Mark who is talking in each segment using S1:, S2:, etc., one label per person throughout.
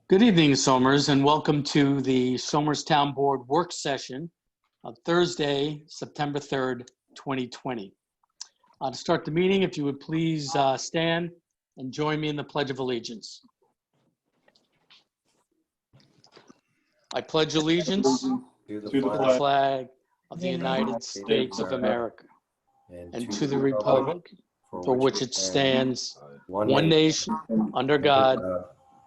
S1: Good evening, Somers, and welcome to the Somers Town Board work session of Thursday, September 3rd, 2020. To start the meeting, if you would please stand and join me in the Pledge of Allegiance. I pledge allegiance
S2: To
S1: to the flag of the United States of America and to the republic for which it stands, one nation, under God,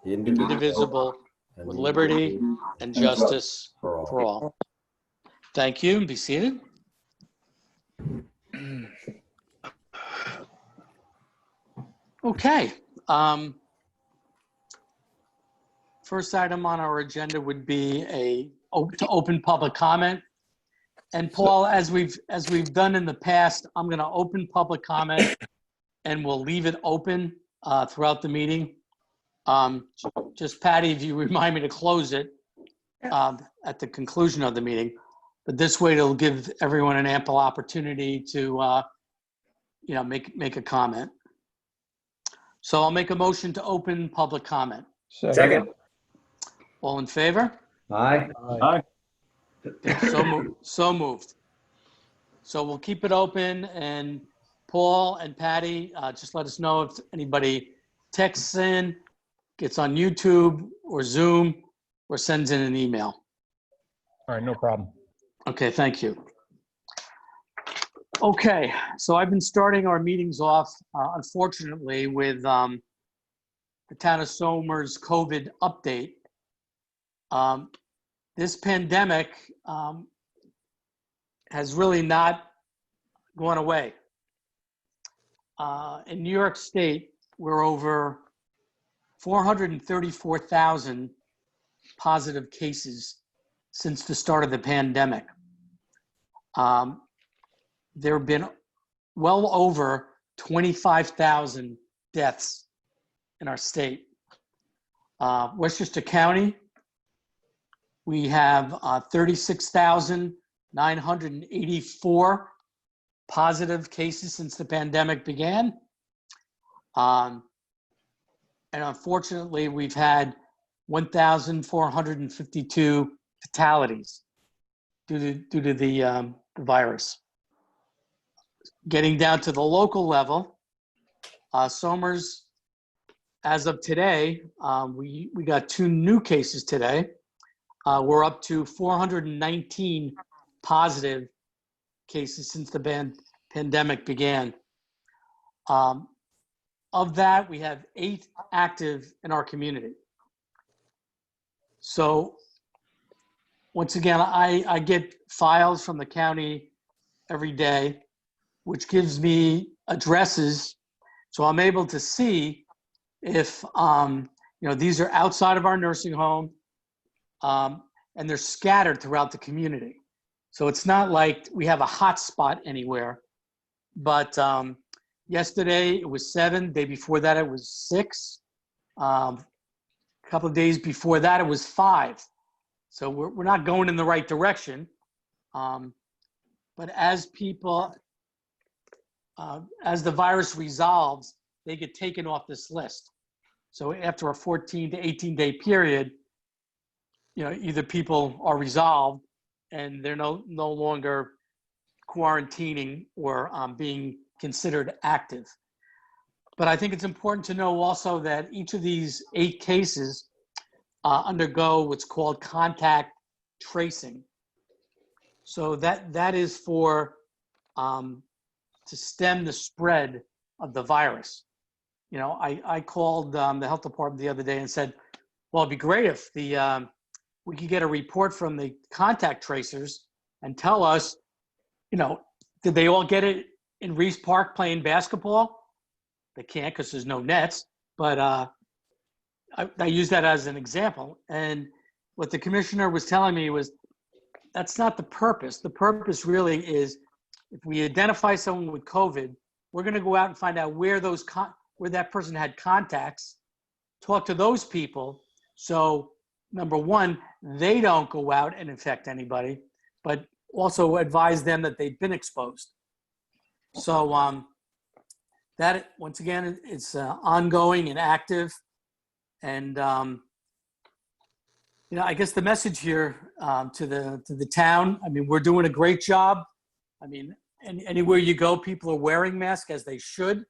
S1: indivisible, with liberty and justice for all. Thank you. Be seated. Okay. First item on our agenda would be to open public comment. And Paul, as we've done in the past, I'm going to open public comment and we'll leave it open throughout the meeting. Just Patty, if you remind me to close it at the conclusion of the meeting, but this way it'll give everyone an ample opportunity to, make a comment. So I'll make a motion to open public comment.
S2: Second.
S1: All in favor?
S2: Aye.
S3: Aye.
S1: Okay, so moved. So we'll keep it open, and Paul and Patty, just let us know if anybody texts in, gets on YouTube or Zoom, or sends in an email.
S3: All right, no problem.
S1: Okay, thank you. Okay, so I've been starting our meetings off, unfortunately, with the Town of Somers COVID update. This pandemic has really not gone away. In New York State, we're over 434,000 positive cases since the start of the pandemic. There have been well over 25,000 deaths in our state. Westchester County, we have 36,984 positive cases since the pandemic began. And unfortunately, we've had 1,452 fatalities due to the virus. Getting down to the local level, Somers, as of today, we got 2 new cases today. We're up to 419 positive cases since the pandemic began. Of that, we have 8 active in our community. So once again, I get files from the county every day, which gives me addresses. So I'm able to see if, these are outside of our nursing home, and they're scattered throughout the community. So it's not like we have a hot spot anywhere, but yesterday it was 7, day before that it was 6. A couple of days before that it was 5. So we're not going in the right direction. But as people, as the virus resolves, they get taken off this list. So after a 14 to 18-day period, either people are resolved and they're no longer quarantining or being considered active. But I think it's important to know also that each of these 8 cases undergo what's called contact tracing. So that is for to stem the spread of the virus. I called the health department the other day and said, well, it'd be great if we could get a report from the contact tracers and tell us, did they all get it in Reese Park playing basketball? They can't because there's no nets, but I use that as an example. And what the commissioner was telling me was, that's not the purpose. The purpose really is, if we identify someone with COVID, we're going to go out and find out where that person had contacts, talk to those people. So number one, they don't go out and infect anybody, but also advise them that they've been exposed. So that, once again, it's ongoing and active. And I guess the message here to the town. I mean, we're doing a great job. I mean, anywhere you go, people are wearing masks as they should.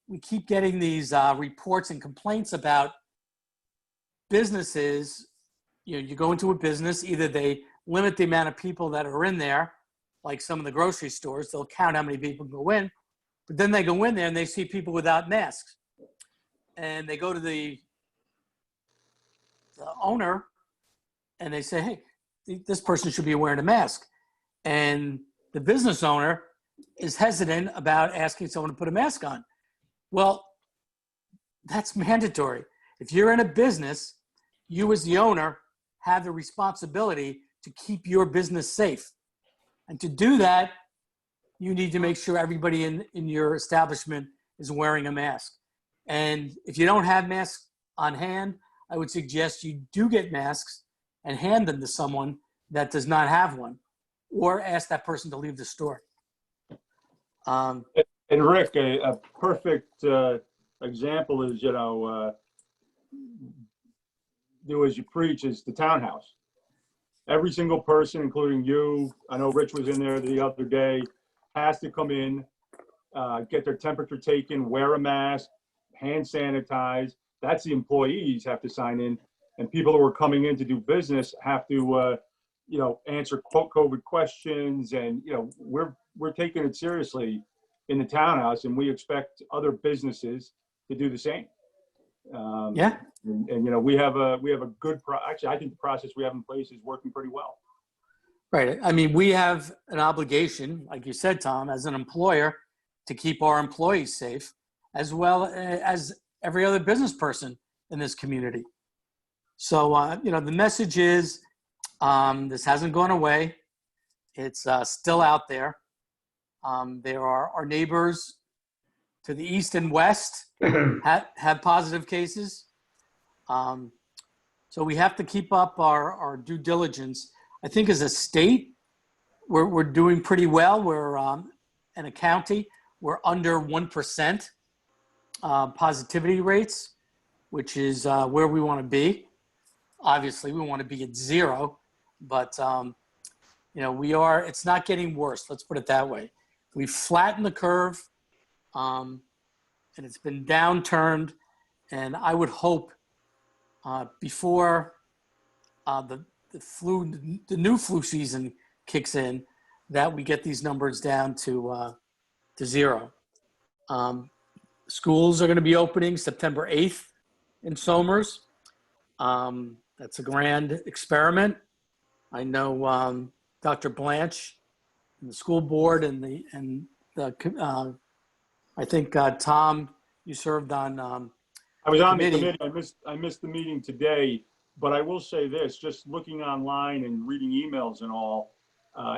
S1: We keep getting these reports and complaints about businesses. You go into a business, either they limit the amount of people that are in there, like some of the grocery stores, they'll count how many people go in, but then they go in there and they see people without masks. And they go to the owner and they say, hey, this person should be wearing a mask. And the business owner is hesitant about asking someone to put a mask on. Well, that's mandatory. If you're in a business, you as the owner have the responsibility to keep your business safe. And to do that, you need to make sure everybody in your establishment is wearing a mask. And if you don't have masks on hand, I would suggest you do get masks and hand them to someone that does not have one, or ask that person to leave the store.
S2: And Rick, a perfect example is, do as you preach is the townhouse. Every single person, including you, I know Rich was in there the other day, has to come in, get their temperature taken, wear a mask, hand sanitize. That's the employees have to sign in, and people who are coming in to do business have to, answer COVID questions. And we're taking it seriously in the townhouse, and we expect other businesses to do the same.
S1: Yeah.
S2: And we have a good actually, I think the process we have in place is working pretty well.
S1: Right. I mean, we have an obligation, like you said, Tom, as an employer, to keep our employees safe, as well as every other business person in this community. So, the message is, this hasn't gone away. It's still out there. There are our neighbors to the east and west have positive cases. So we have to keep up our due diligence. I think as a state, we're doing pretty well. We're in a county, we're under 1% positivity rates, which is where we want to be. Obviously, we want to be at 0, but it's not getting worse. Let's put it that way. We've flattened the curve, and it's been downturned. And I would hope before the new flu season kicks in, that we get these numbers down to 0. Schools are going to be opening September 8th in Somers. That's a grand experiment. I know Dr. Blanche and the school board and I think Tom, you served on.
S2: I was on the committee. I missed the meeting today, but I will say this: just looking online and reading emails and all,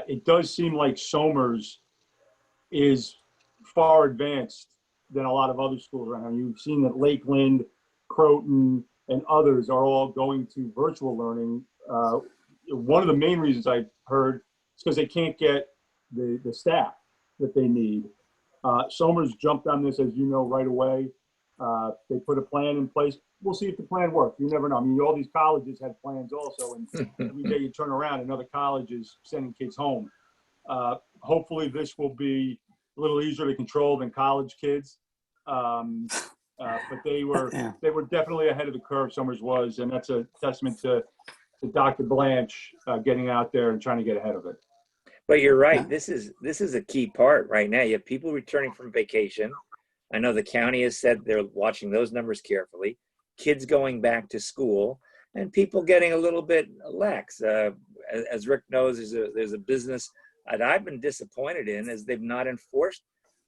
S2: it does seem like Somers is far advanced than a lot of other schools around. You've seen that Lakeland, Croton, and others are all going to virtual learning. One of the main reasons I heard is because they can't get the staff that they need. Somers jumped on this, as you know, right away. They put a plan in place. We'll see if the plan works. You never know. I mean, all these colleges had plans also, and every day you turn around, another college is sending kids home. Hopefully this will be a little easier to control than college kids. But they were definitely ahead of the curve, Somers was, and that's a testament to Dr. Blanche getting out there and trying to get ahead of it.
S4: But you're right. This is a key part right now. You have people returning from vacation. I know the county has said they're watching those numbers carefully. Kids going back to school, and people getting a little bit lax. As Rick knows, there's a business that I've been disappointed in, is they've not enforced.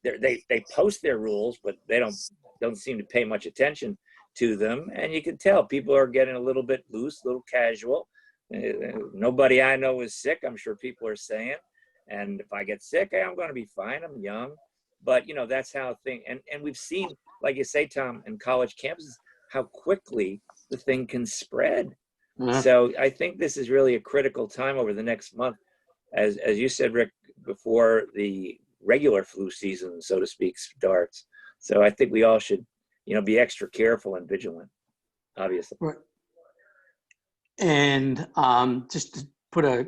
S4: They post their rules, but they don't seem to pay much attention to them. And you can tell people are getting a little bit loose, a little casual. Nobody I know is sick, I'm sure people are saying. And if I get sick, I'm going to be fine. I'm young. But, that's how things, and we've seen, like you say, Tom, in college campuses, how quickly the thing can spread.
S1: Mm-hmm.
S4: So I think this is really a critical time over the next month, as you said, Rick, before the regular flu season, so to speak, starts. So I think we all should, be extra careful and vigilant, obviously.
S1: Right. And just to put a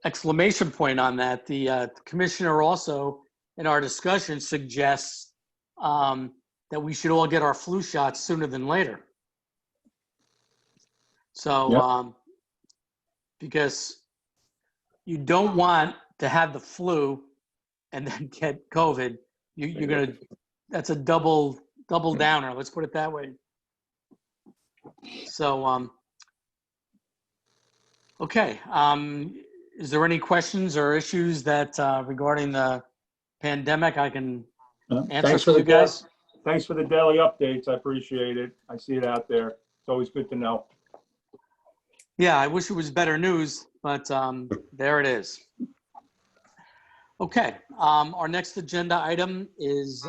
S1: exclamation point on that, the commissioner also in our discussion suggests that we should all get our flu shots sooner than later. So,
S2: Yep.
S1: because you don't want to have the flu and then get COVID, you're gonna, that's a double downer. Let's put it that way. So, okay. Is there any questions or issues that regarding the pandemic I can answer
S2: Thanks
S1: for you guys?
S2: Thanks for the daily updates. I appreciate it. I see it out there. It's always good to know.
S1: Yeah, I wish it was better news, but there it is. Okay, our next agenda item is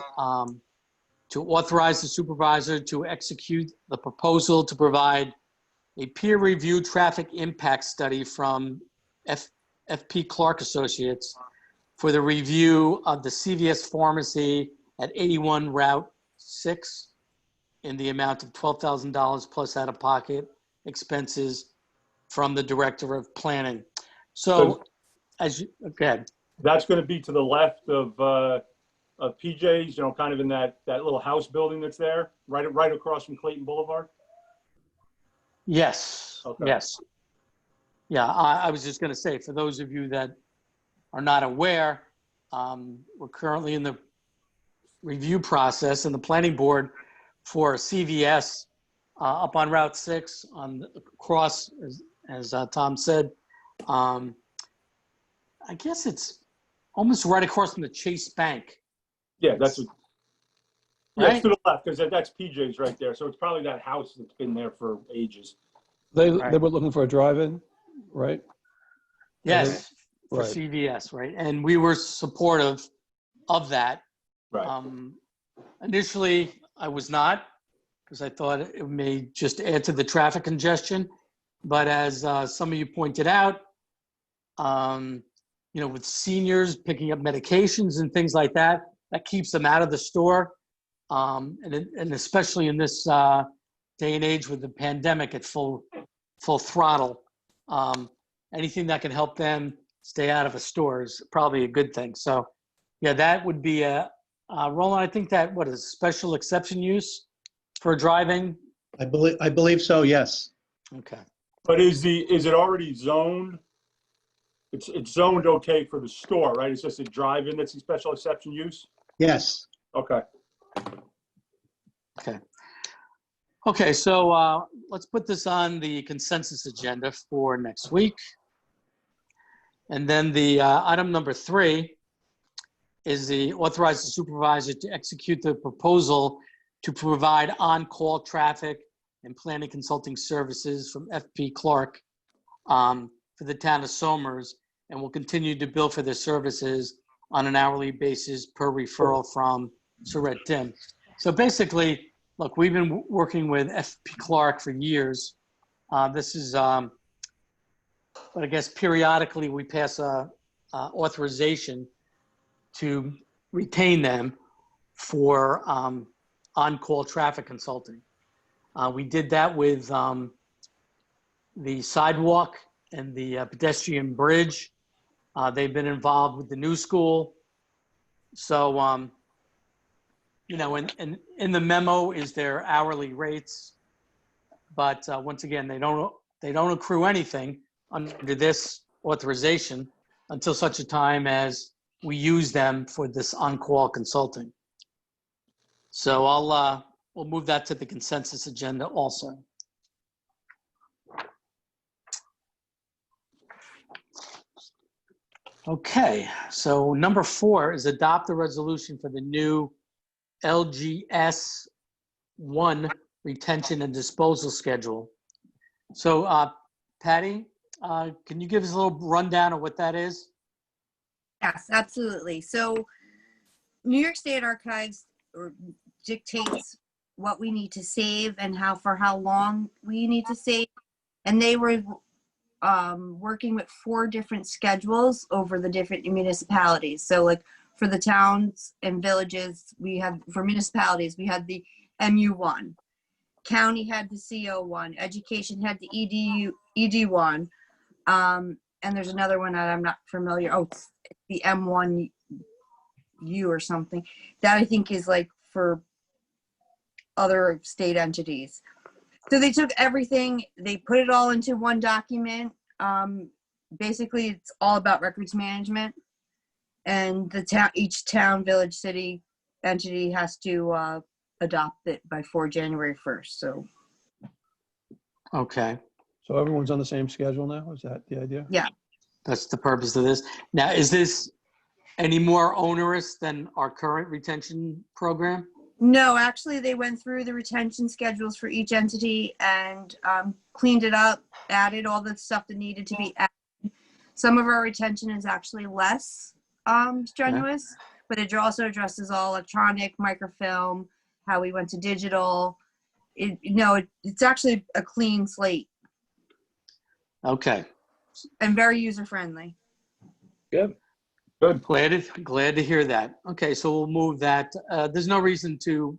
S1: to authorize the supervisor to execute the proposal to provide a peer-reviewed traffic impact study from FP Clark Associates for the review of the CVS pharmacy at 81 Route 6 in the amount of $12,000 plus out-of-pocket expenses from the Director of Planning. So, okay.
S2: That's going to be to the left of PJ's, kind of in that little house building that's there, right across from Clayton Boulevard.
S1: Yes.
S2: Okay.
S1: Yes. Yeah, I was just going to say, for those of you that are not aware, we're currently in the review process in the planning board for CVS up on Route 6 on the cross, as Tom said. I guess it's almost right across from the Chase Bank.
S2: Yeah, that's
S1: Right?
S2: it's to the left because that's PJ's right there. So it's probably that house that's been there for ages.
S5: They
S1: Right.
S5: were looking for a drive-in, right?
S1: Yes, for
S5: Right.
S1: CVS, right? And we were supportive of that.
S2: Right.
S1: Initially, I was not, because I thought it may just add to the traffic congestion. But as some of you pointed out, with seniors picking up medications and things like that, that keeps them out of the store. And especially in this day and age with the pandemic at full throttle, anything that can help them stay out of a store is probably a good thing. So, yeah, that would be Roland, I think that, what is special exception use for driving?
S6: I believe so, yes.
S1: Okay.
S2: But is it already zoned? It's zoned okay for the store, right? It's just a drive-in that's a special exception use?
S6: Yes.
S2: Okay.
S1: Okay, so let's put this on the consensus agenda for next week. And then the item number 3 is the authorize the supervisor to execute the proposal to provide on-call traffic and planning consulting services from FP Clark for the town of Somers, and will continue to bill for their services on an hourly basis per referral from Surratt Tim. So basically, look, we've been working with FP Clark for years. This is, but I guess periodically we pass a authorization to retain them for on-call traffic consulting. We did that with the sidewalk and the pedestrian bridge. They've been involved with the new school. So, in the memo is their hourly rates, but once again, they don't accrue anything under this authorization until such a time as we use them for this on-call consulting. So we'll move that to the consensus agenda also. Okay, so number 4 is adopt a resolution for the new LGS 1 retention and disposal schedule. So Patty, can you give us a little rundown of what that is?
S7: Yes, absolutely. So New York State Archives dictates what we need to save and for how long we need to save. And they were working with 4 different schedules over the different municipalities. So like for the towns and villages, for municipalities, we had the MU1. county had the CO one, education had the ED one. And there's another one that I'm not familiar. Oh, it's the M1U or something. That I think is like for other state entities. So they took everything, they put it all into one document. Basically, it's all about records management, and each town, village, city entity has to adopt it by January 1st. So
S1: Okay,
S5: So everyone's on the same schedule now? Is that the idea?
S1: that's the purpose of this. Now, is this any more onerous than our current retention program?
S7: no, actually, they went through the retention schedules for each entity and cleaned it up, added all the stuff that needed to be added. Some of our retention is actually less strenuous, but it also addresses all electronic, microfilm, how we went to digital. It's actually a clean slate
S1: Okay,
S7: and very user-friendly.
S4: Good.
S2: Good.
S1: glad to hear that. Okay, so we'll move that. There's no reason to,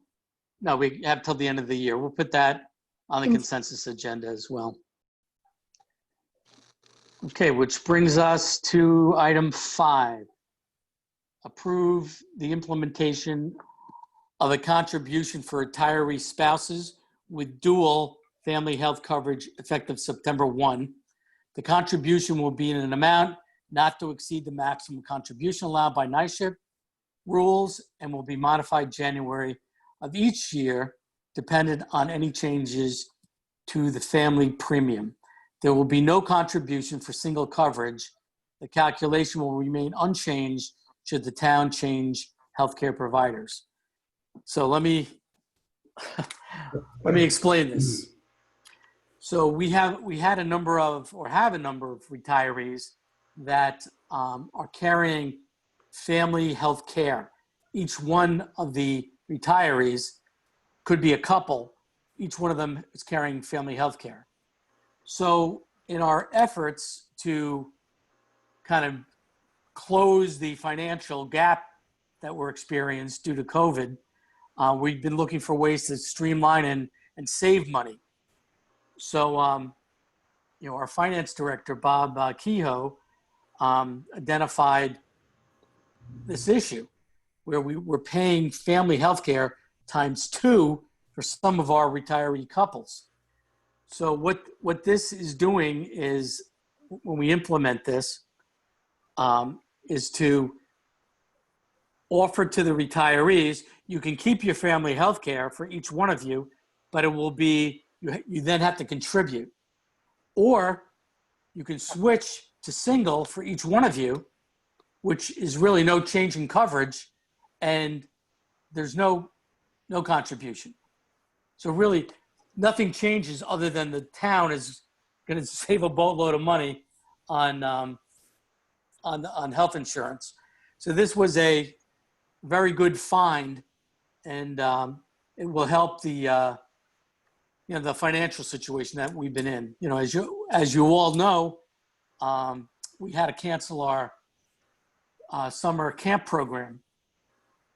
S1: no, we have till the end of the year. We'll put that on the consensus agenda as well. Okay, which brings us to item 5. Approve the implementation of a contribution for retiree spouses with dual family health coverage effective September 1. The contribution will be in an amount not to exceed the maximum contribution allowed by NISHIP rules and will be modified January of each year, dependent on any changes to the family premium. There will be no contribution for single coverage. The calculation will remain unchanged should the town change healthcare providers. So let me explain this. So we have a number of retirees that are carrying family health care. Each one of the retirees could be a couple. Each one of them is carrying family health care. So in our efforts to kind of close the financial gap that we're experienced due to COVID, we've been looking for ways to streamline and save money. So, our finance director, Bob Kehoe, identified this issue where we were paying family health care ×2 for some of our retiree couples. So what this is doing is, when we implement this, is to offer to the retirees, you can keep your family health care for each one of you, but it will be, you then have to contribute. Or you can switch to single for each one of you, which is really no change in coverage, and there's no contribution. So really, nothing changes other than the town is going to save a boatload of money on health insurance. So this was a very good find, and it will help the the financial situation that we've been in. As you all know, we had to cancel our summer camp program,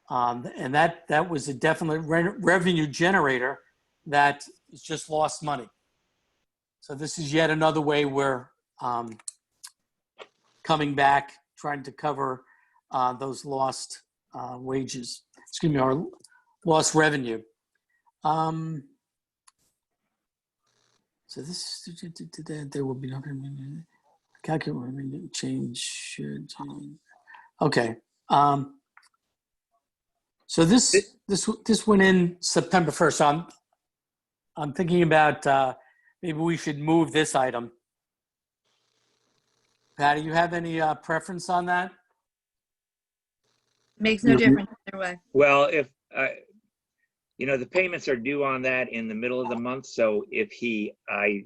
S1: and that was a definite revenue generator that has just lost money. So this is yet another way we're coming back, trying to cover those lost wages. Our lost revenue. So this, there will be no calculate change. Okay. So this went in September 1st. So I'm thinking about maybe we should move this item. Patty, you have any preference on that?
S7: Makes no difference either way.
S4: Well, if the payments are due on that in the middle of the month. So if I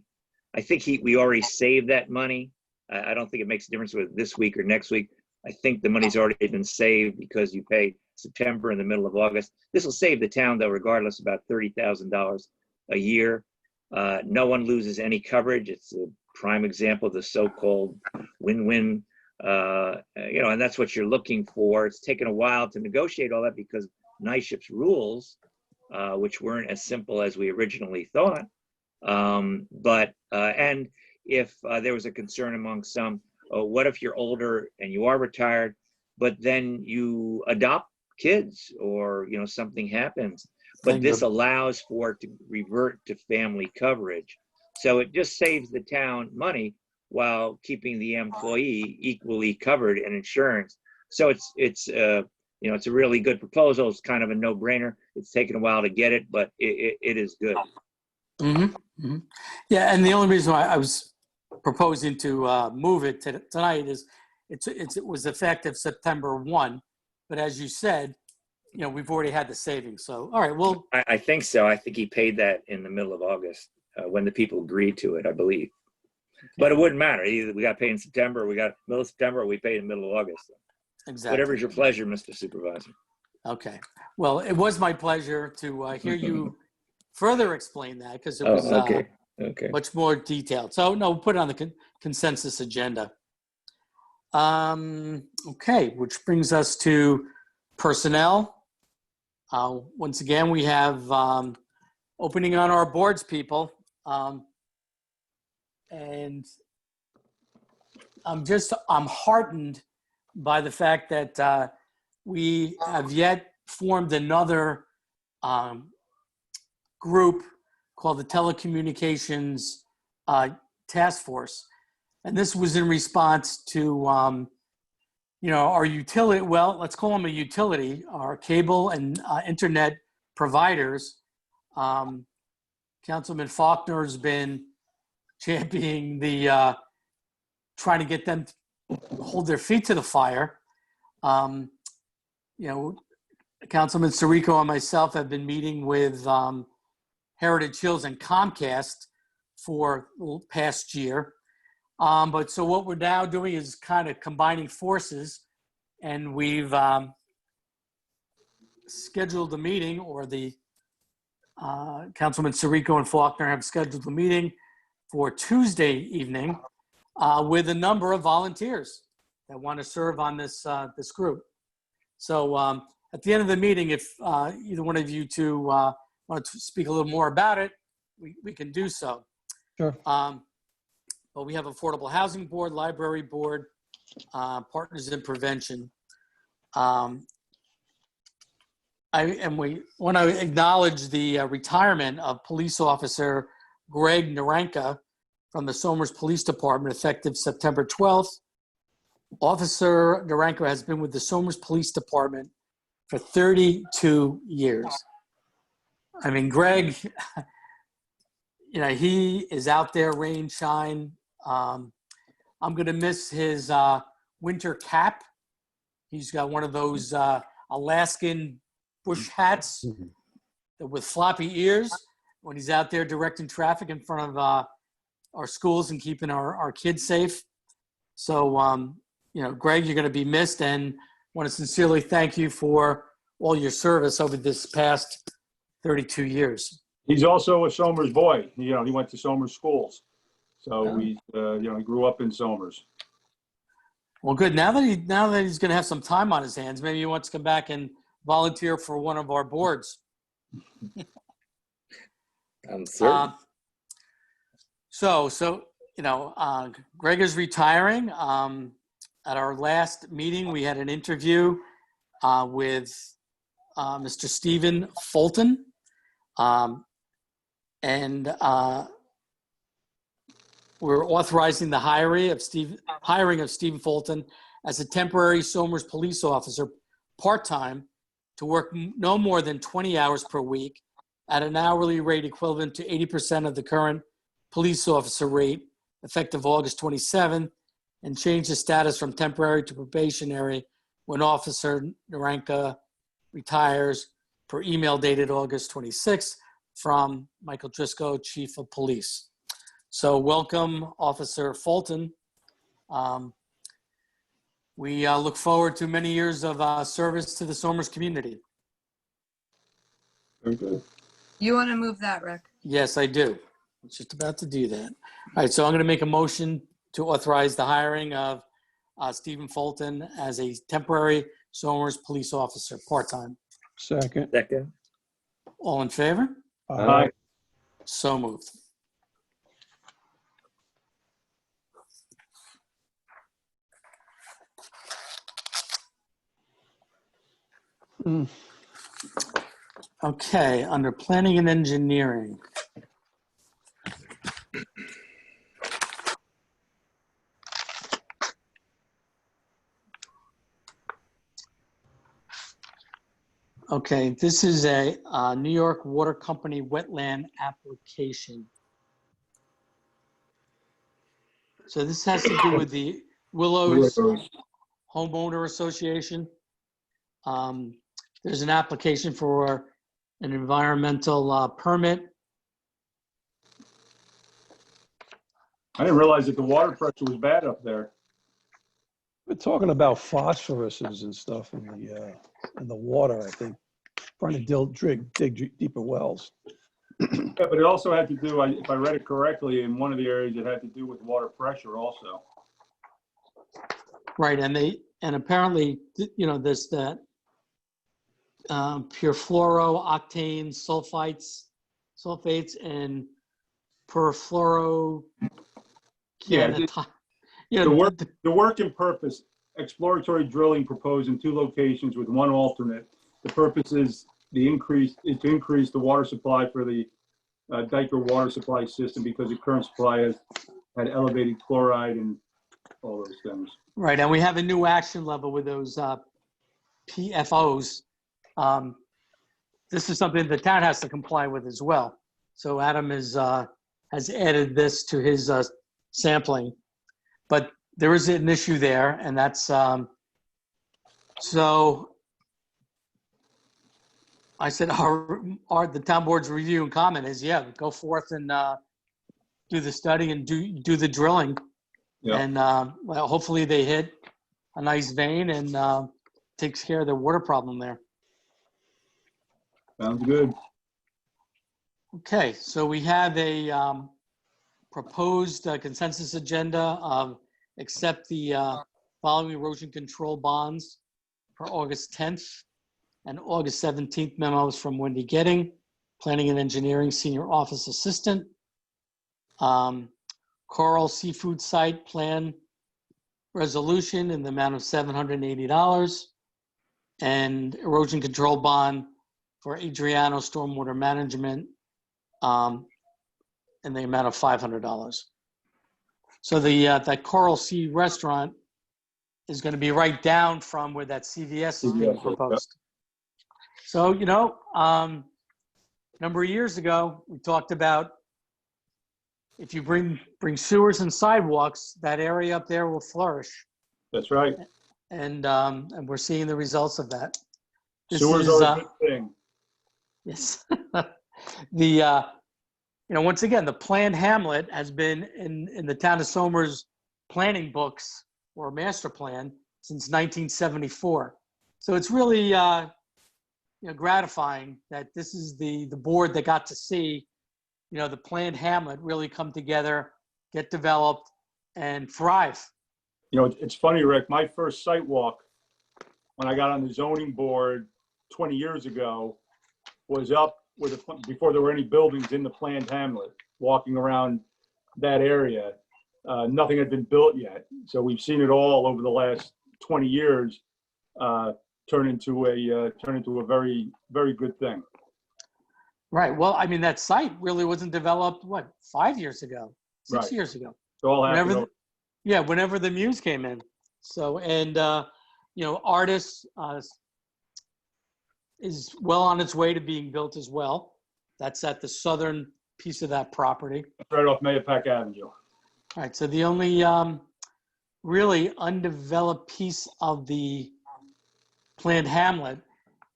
S4: think we already saved that money. I don't think it makes a difference with this week or next week. I think the money's already been saved because you pay September in the middle of August. This will save the town, though, regardless, about $30,000 a year. No one loses any coverage. It's a prime example of the so-called win-win, and that's what you're looking for. It's taken a while to negotiate all that because NISHIP's rules which weren't as simple as we originally thought. And if there was a concern among some, oh, what if you're older and you are retired, but then you adopt kids or, you know, something happens, but this allows for it to revert to family coverage. So it just saves the town money while keeping the employee equally covered in insurance. So it's a really good proposal. It's kind of a no-brainer. It's taken a while to get it, but it is good.
S1: Yeah, and the only reason why I was proposing to move it tonight is it was effective September 1, but as you said, you know, we've already had the savings. So, all right, well,
S4: I think so. I think he paid that in the middle of August when the people agreed to it, I believe. But it wouldn't matter. Either we got paid in September, we got middle of September, or we paid in the middle of August.
S1: exactly.
S4: Whatever's your pleasure, Mr. Supervisor.
S1: Okay. Well, it was my pleasure to hear you further explain that because it was
S4: Okay.
S1: much more detailed. So, no, we'll put it on the consensus agenda. Okay, which brings us to personnel. Once again, we have opening on our boards, people. And I'm heartened by the fact that we have yet formed another group called the Telecommunications Task Force. And this was in response to, our utility, well, let's call them a utility, our cable and internet providers. Councilman Faulkner has been championing trying to get them to hold their feet to the fire. Councilman Sirico and myself have been meeting with Heritage Hills and Comcast for the past year. But so what we're now doing is kind of combining forces, and we've scheduled a meeting, or the Councilman Sirico and Faulkner have scheduled a meeting for Tuesday evening with a number of volunteers that want to serve on this group. So at the end of the meeting, if either one of you two want to speak a little more about it, we can do so.
S5: Sure.
S1: But we have Affordable Housing Board, Library Board, Partners in Prevention. We want to acknowledge the retirement of Police Officer Greg Naranka from the Somers Police Department effective September 12th. Officer Naranka has been with the Somers Police Department for 32 years. I mean, Greg, he is out there, rain, shine. I'm going to miss his winter cap. He's got one of those Alaskan bush hats with floppy ears when he's out there directing traffic in front of our schools and keeping our kids safe. So, Greg, you're going to be missed, and want to sincerely thank you for all your service over this past 32 years.
S2: He's also a Somers boy. He went to Somers schools. So he grew up in Somers.
S1: Well, good. Now that he's going to have some time on his hands, maybe he wants to come back and volunteer for one of our boards.
S4: I'm certain.
S1: Greg is retiring. At our last meeting, we had an interview with Mr. Stephen Fulton. We're authorizing the hiring of Stephen Fulton as a temporary Somers police officer part-time to work no more than 20 hours per week at an hourly rate equivalent to 80% of the current police officer rate effective August 27th, and change the status from temporary to probationary when Officer Naranka retires, per email dated August 26th from Michael Driscoll, Chief of Police. So welcome, Officer Fulton. We look forward to many years of service to the Somers community.
S2: Very good.
S7: You want to move that, Rick?
S1: Yes, I do. I was just about to do that. All right, so I'm going to make a motion to authorize the hiring of Stephen Fulton as a temporary Somers police officer, part-time.
S5: Second.
S1: All in favor?
S2: Aye.
S1: So moved.
S5: Mm.
S1: Okay, under planning and engineering. Okay, this is a New York Water Company wetland application. So this has to do with the Willows Homeowner Association. There's an application for an environmental permit.
S2: I didn't realize that the water pressure was bad up there.
S5: We're talking about phosphoruses and stuff in the water, I think. Trying to dig deeper wells.
S2: Yeah, but it also had to do, if I read it correctly, in one of the areas, it had to do with water pressure also.
S1: Right, and apparently, you know, there's that perfluorooctane sulfates, and perfluoro.
S2: Yeah,
S1: You know,
S2: The work and purpose, exploratory drilling proposed in 2 locations with 1 alternate. The purpose is to increase the water supply for the Dyker water supply system because the current supply has had elevated chloride and all those things.
S1: Right, and we have a new action level with those PFOs. This is something the town has to comply with as well. So Adam has added this to his sampling, but there is an issue there, and that's so. I said the town board's review and comment is, yeah, go forth and do the study and do the drilling.
S2: Yeah.
S1: And well, hopefully they hit a nice vein and takes care of the water problem there.
S2: Sounds good.
S1: Okay, so we have a proposed consensus agenda of accept the following erosion control bonds for August 10th and August 17th memos from Wendy Getting, Planning and Engineering Senior Office Assistant. Coral Seafood Site Plan Resolution in the amount of $780, and erosion control bond for Adriano Stormwater Management in the amount of $500. So that Coral Sea restaurant is going to be right down from where that CVS is being
S2: CVS,
S1: proposed. So, you know, a number of years ago, we talked about if you bring sewers and sidewalks, that area up there will flourish.
S2: That's right.
S1: And we're seeing the results of that. This
S2: Sewers
S1: is,
S2: are a good thing.
S1: yes. You know, once again, the planned hamlet has been in the town of Somers planning books or master plan since 1974. So it's really, you know, gratifying that this is the board that got to see, you know, the planned hamlet really come together, get developed, and thrive.
S2: You know, it's funny, Rick, my first site walk when I got on the zoning board 20 years ago was up before there were any buildings in the planned hamlet, walking around that area. Nothing had been built yet. So we've seen it all over the last 20 years turn into a very, very good thing.
S1: Right. Well, I mean, that site really wasn't developed, what, 5 years ago, 6
S2: Right.
S1: years ago.
S2: It all happened.
S1: Whenever the Muse came in. So, and, you know, Artis is well on its way to being built as well. That's at the southern piece of that property.
S2: Right off Mayapack Avenue.
S1: All right. So the only really undeveloped piece of the planned hamlet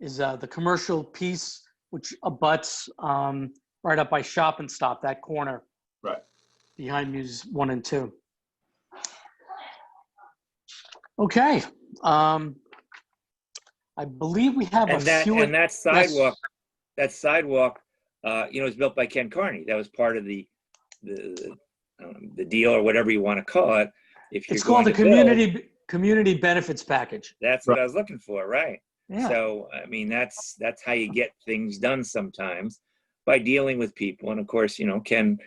S1: is the commercial piece, which abuts right up by Shop and Stop, that corner.
S2: Right.
S1: Behind Muse 1 and 2. Okay. I believe we have
S4: And that sidewalk, you know, was built by Ken Carney. That was part of the deal, or whatever you want to call it. If you're
S1: It's called the
S4: going to build,
S1: community benefits package.
S4: that's what I was looking for, right?
S1: Yeah.
S4: So, I mean, that's how you get things done sometimes, by dealing with people. And of course, Ken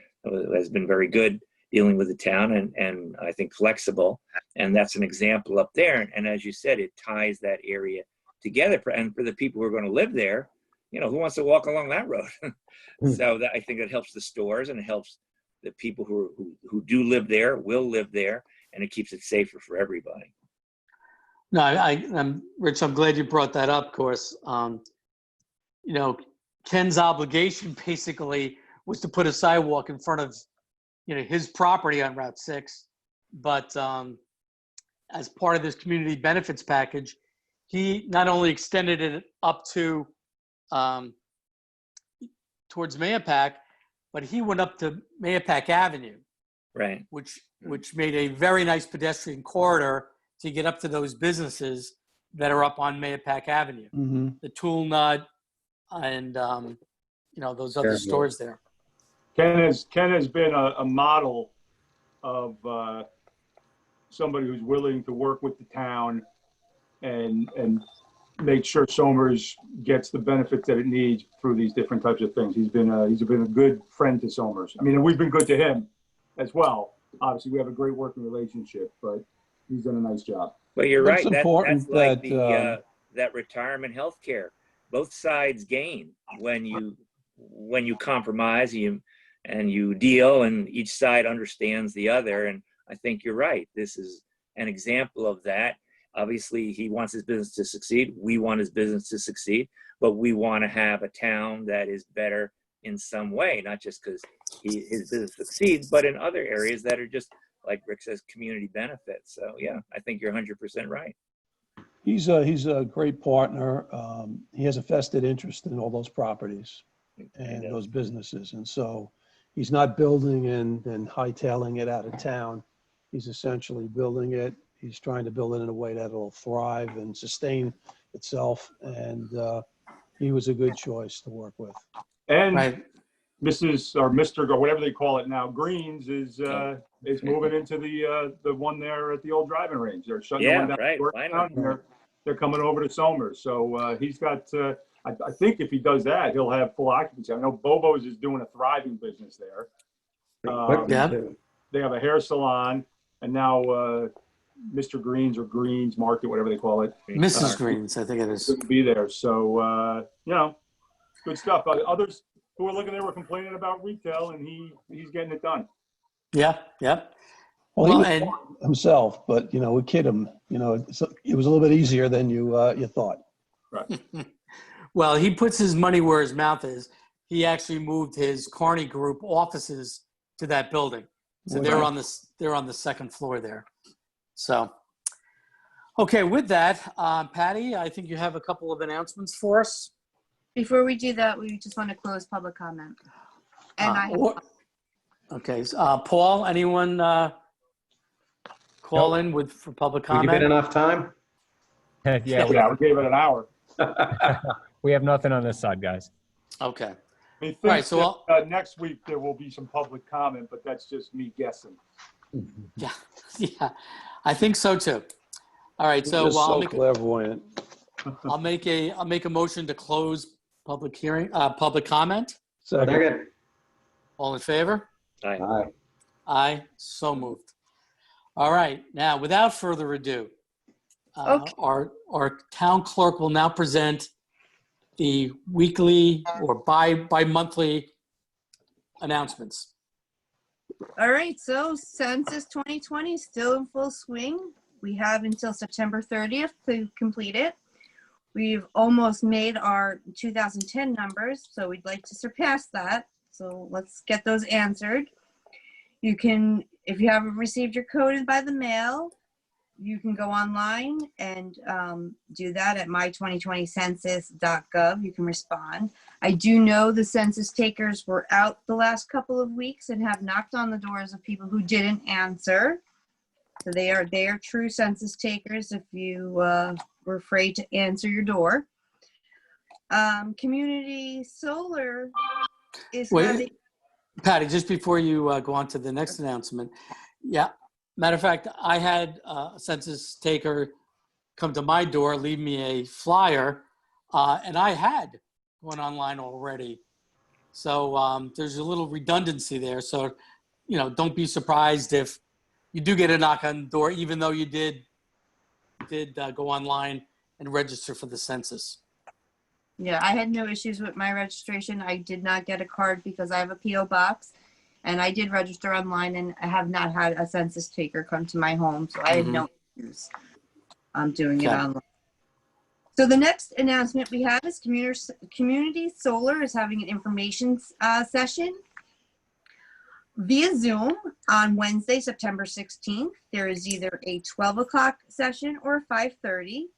S4: has been very good dealing with the town, and I think flexible. And that's an example up there. And as you said, it ties that area together. And for the people who are going to live there, who wants to walk along that road? So that, I think it helps the stores, and it helps the people who do live there, will live there, and it keeps it safer for everybody.
S1: No, I'm Rich. I'm glad you brought that up. Of course, Ken's obligation basically was to put a sidewalk in front of, his property on Route 6. But as part of this community benefits package, he not only extended it up to towards Mayapack, but he went up to Mayapack Avenue,
S4: Right.
S1: which made a very nice pedestrian corridor to get up to those businesses that are up on Mayapack Avenue,
S5: Mm-hmm.
S1: the Tool Nut, and those other stores there.
S2: Ken has been a model of somebody who's willing to work with the town and make sure Somers gets the benefits that it needs through these different types of things. He's been a good friend to Somers. I mean, and we've been good to him as well. Obviously, we have a great working relationship, but he's done a nice job.
S4: Well, you're
S5: It's
S4: right.
S5: important
S4: That's like
S5: that,
S4: that retirement health care. Both sides gain when you compromise, and you deal, and each side understands the other. And I think you're right. This is an example of that. Obviously, he wants his business to succeed. We want his business to succeed, but we want to have a town that is better in some way, not just because his business succeeds, but in other areas that are just, like Rick says, community benefits. So yeah, I think you're 100% right.
S5: he's a great partner. He has a vested interest in all those properties and those businesses. And so he's not building and hightailing it out of town. He's essentially building it. He's trying to build it in a way that it'll thrive and sustain itself. And he was a good choice to work with.
S2: And
S1: Right.
S2: Mrs. or Mr. or whatever they call it now, Greens is moving into the one there at the old driving range. They're shutting the
S4: Yeah,
S2: one down.
S4: right,
S2: Down,
S4: finally.
S2: they're coming over to Somers. So he's got. I think if he does that, he'll have full occupancy. I know Bobo's is doing a thriving business there.
S1: Yeah.
S2: They have a hair salon, and now Mr. Greens or Greens Market, whatever they call it,
S1: Mrs. Greens, I think it is.
S2: to be there. So good stuff. Others who were looking, they were complaining about retail, and he's getting it done.
S1: Yeah.
S5: Well, he
S1: Well,
S5: was
S1: and
S5: himself, but we kid him. It was a little bit easier than you thought.
S2: Right.
S1: well, he puts his money where his mouth is. He actually moved his Carney Group offices to that building, so they're on the second floor there. So, okay, with that, Patty, I think you have a couple of announcements for us.
S7: Before we do that, we just want to close public comment. And
S1: Okay, Paul, anyone call in for public
S8: We give
S1: comment?
S8: it enough time?
S3: Yeah,
S2: Yeah, we gave it an hour.
S3: we have nothing on this side, guys.
S1: Okay.
S2: I mean,
S1: All right, so
S2: next week there will be some public comment, but that's just me guessing.
S1: Yeah, I think so too. All right, so
S5: Just
S1: I'll
S5: so
S1: make
S5: clairvoyant.
S1: I'll make a motion to close public comment.
S5: Second.
S8: Second.
S1: All in favor?
S8: Aye.
S1: Aye, so moved. All right, now without further ado,
S7: Okay.
S1: our town clerk will now present the weekly or bi-monthly announcements.
S7: all right, so Census 2020 is still in full swing. We have until September 30th to complete it. We've almost made our 2010 numbers, so we'd like to surpass that. So let's get those answered. You can, if you haven't received your code by the mail, you can go online and do that at my2020census.gov. You can respond. I do know the census takers were out the last couple of weeks and have knocked on the doors of people who didn't answer. So they are true census takers if you were afraid to answer your door. Community Solar is
S1: Wait,
S7: having,
S1: Patty, just before you go on to the next announcement, yeah. Matter of fact, I had a census taker come to my door, leave me a flyer, and I had gone online already. So there's a little redundancy there. So, don't be surprised if you do get a knock on the door, even though you did go online and register for the census.
S7: Yeah, I had no issues with my registration. I did not get a card because I have a PO box, and I did register online, and I have not had a census taker come to my home, so I had no issues doing it
S1: Okay.
S7: online. So the next announcement we have is Community Solar is having an information session via Zoom on Wednesday, September 16th. There is either a 12 o'clock session or a 5:30.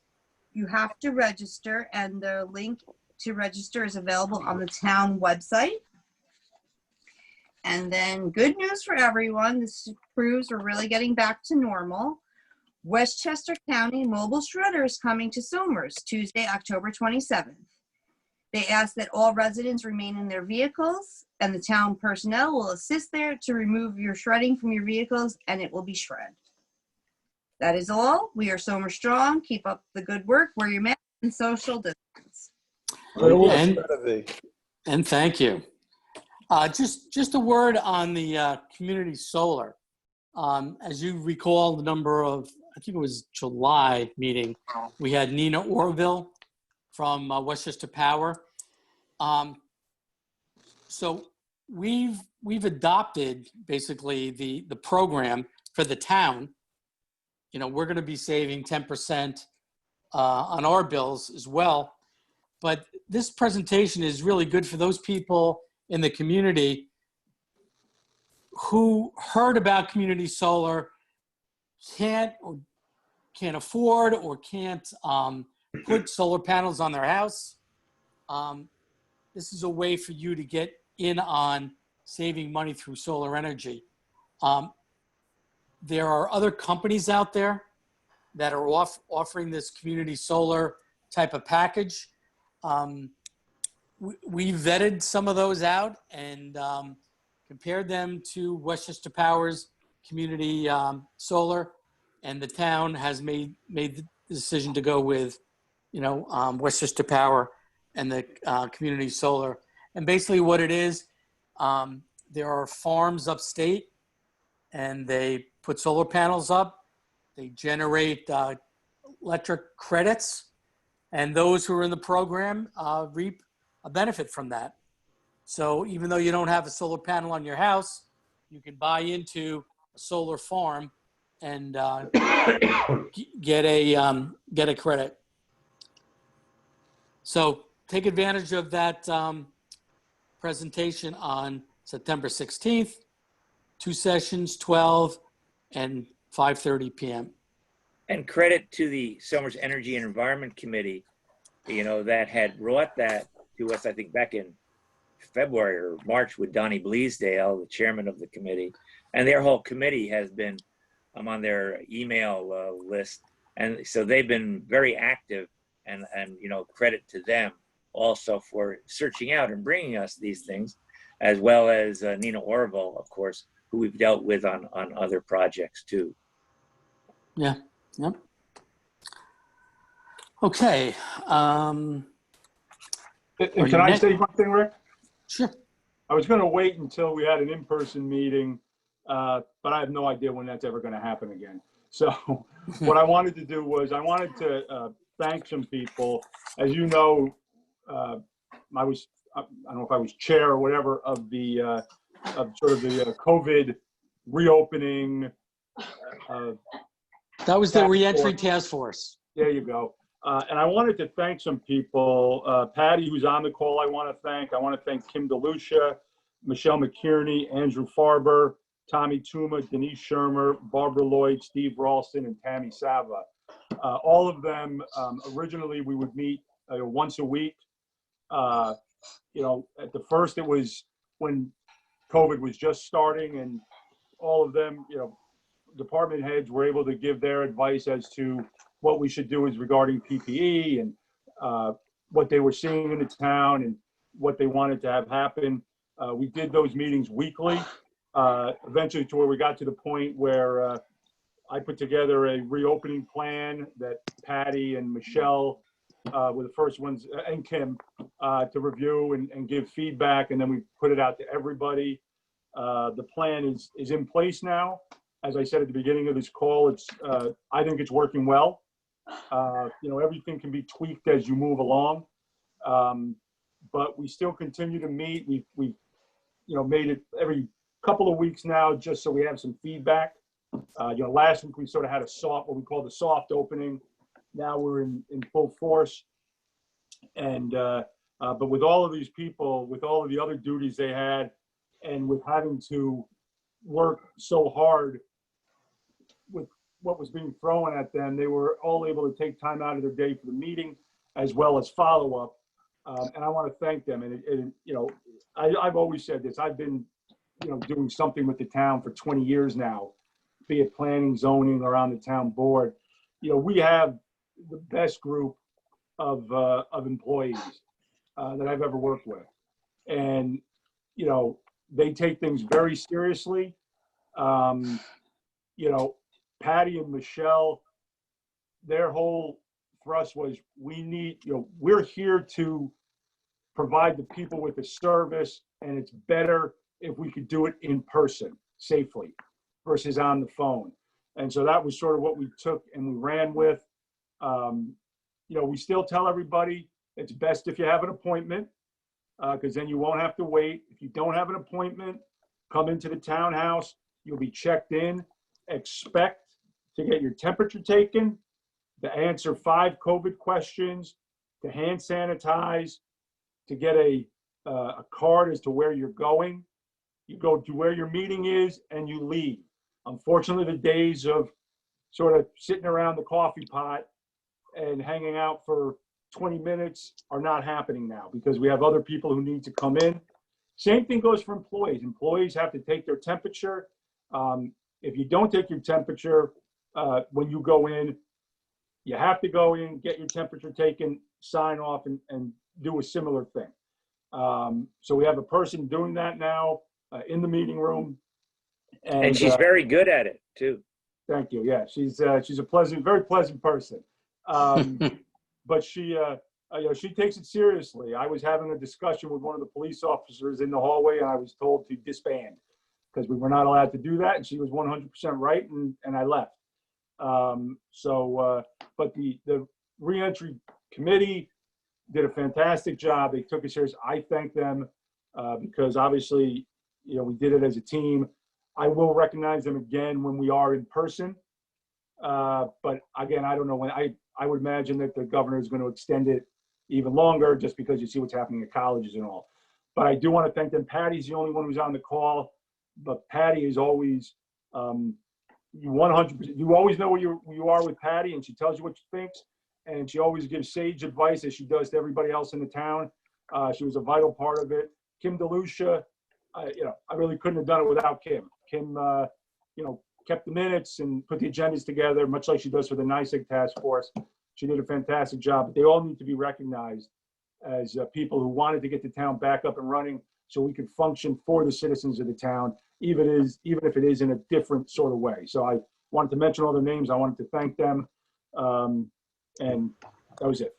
S7: You have to register, and the link to register is available on the town website. And then good news for everyone, this proves we're really getting back to normal. Westchester County Mobile Shredder is coming to Somers Tuesday, October 27th. They ask that all residents remain in their vehicles, and the town personnel will assist there to remove your shredding from your vehicles, and it will be shred. That is all. We are Somers strong. Keep up the good work. Wear your mask and social distance.
S1: And thank you. Just a word on the community solar. As you recall, I think it was July meeting, we had Nina Orville from Westchester Power. So we've adopted basically the program for the town. We're going to be saving 10% on our bills as well. But this presentation is really good for those people in the community who heard about community solar, can't afford or can't put solar panels on their house. This is a way for you to get in on saving money through solar energy. There are other companies out there that are offering this community solar type of package. We vetted some of those out and compared them to Westchester Power's community solar, and the town has made the decision to go with, Westchester Power and the community solar. And basically what it is, there are farms upstate, and they put solar panels up. They generate electric credits, and those who are in the program reap a benefit from that. So even though you don't have a solar panel on your house, you can buy into a solar farm and get a credit. So take advantage of that presentation on September 16th, 2 sessions, 12 and 5:30 p.m.
S4: And credit to the Somers Energy and Environment Committee, that had brought that to us, I think back in February or March with Donnie Bleasdale, the chairman of the committee. And their whole committee has been on their email list. And so they've been very active, and credit to them also for searching out and bringing us these things, as well as Nina Orville, of course, who we've dealt with on other projects too.
S1: Yeah. Yep. Okay.
S2: And can I say one thing, Rick?
S1: Sure.
S2: I was going to wait until we had an in-person meeting, but I have no idea when that's ever going to happen again. So what I wanted to do was I wanted to thank some people. As you know, I don't know if I was chair or whatever of the of sort of the COVID reopening.
S1: That was the reentry task force.
S2: There you go. And I wanted to thank some people. Patty, who's on the call, I want to thank. I want to thank Kim DeLucia, Michelle McKierney, Andrew Farber, Tommy Tuma, Denise Shermer, Barbara Lloyd, Steve Ralston, and Tammy Sava. All of them, originally we would meet once a week. At the first it was when COVID was just starting, and all of them, department heads were able to give their advice as to what we should do as regarding PPE and what they were seeing in the town and what they wanted to have happen. We did those meetings weekly, eventually to where we got to the point where I put together a reopening plan that Patty and Michelle were the first ones, and Kim, to review and give feedback, and then we put it out to everybody. The plan is in place now. As I said at the beginning of this call, I think it's working well. Everything can be tweaked as you move along, but we still continue to meet. We've made it every couple of weeks now, just so we have some feedback. Last week we sort of had what we call the soft opening. Now we're in full force, and but with all of these people, with all of the other duties they had, and with having to work so hard with what was being thrown at them, they were all able to take time out of their day for the meeting as well as follow up. And I want to thank them. And I've always said this. I've been doing something with the town for 20 years now, be it planning, zoning, or on the town board. We have the best group of employees that I've ever worked with. And, they take things very seriously. Patty and Michelle, their whole thrust was, we're here to provide the people with a service, and it's better if we could do it in person safely versus on the phone. And so that was sort of what we took and we ran with. We still tell everybody it's best if you have an appointment, because then you won't have to wait. If you don't have an appointment, come into the townhouse. You'll be checked in. Expect to get your temperature taken, to answer 5 COVID questions, to hand sanitize, to get a card as to where you're going. You go to where your meeting is and you leave. Unfortunately, the days of sort of sitting around the coffee pot and hanging out for 20 minutes are not happening now, because we have other people who need to come in. Same thing goes for employees. Employees have to take their temperature. If you don't take your temperature when you go in, you have to go in, get your temperature taken, sign off, and do a similar thing. So we have a person doing that now in the meeting room.
S4: And she's very good at it too.
S2: Thank you. Yeah, she's a very pleasant person. But she takes it seriously. I was having a discussion with one of the police officers in the hallway, and I was told to disband because we were not allowed to do that. And she was 100% right, and I left. But the reentry committee did a fantastic job. They took it serious. I thank them because obviously, we did it as a team. I will recognize them again when we are in person. But again, I don't know when. I would imagine that the governor is going to extend it even longer, just because you see what's happening at colleges and all. But I do want to thank them. Patty's the only one who's on the call, but Patty is always 100%. You always know where you are with Patty, and she tells you what she thinks, and she always gives sage advice as she does to everybody else in the town. She was a vital part of it. Kim DeLucia, I really couldn't have done it without Kim. Kim, kept the minutes and put the agendas together, much like she does for the NYSEG task force. She did a fantastic job. But they all need to be recognized as people who wanted to get the town back up and running so we could function for the citizens of the town, even if it is in a different sort of way. So I wanted to mention all the names. I wanted to thank them. And that was it.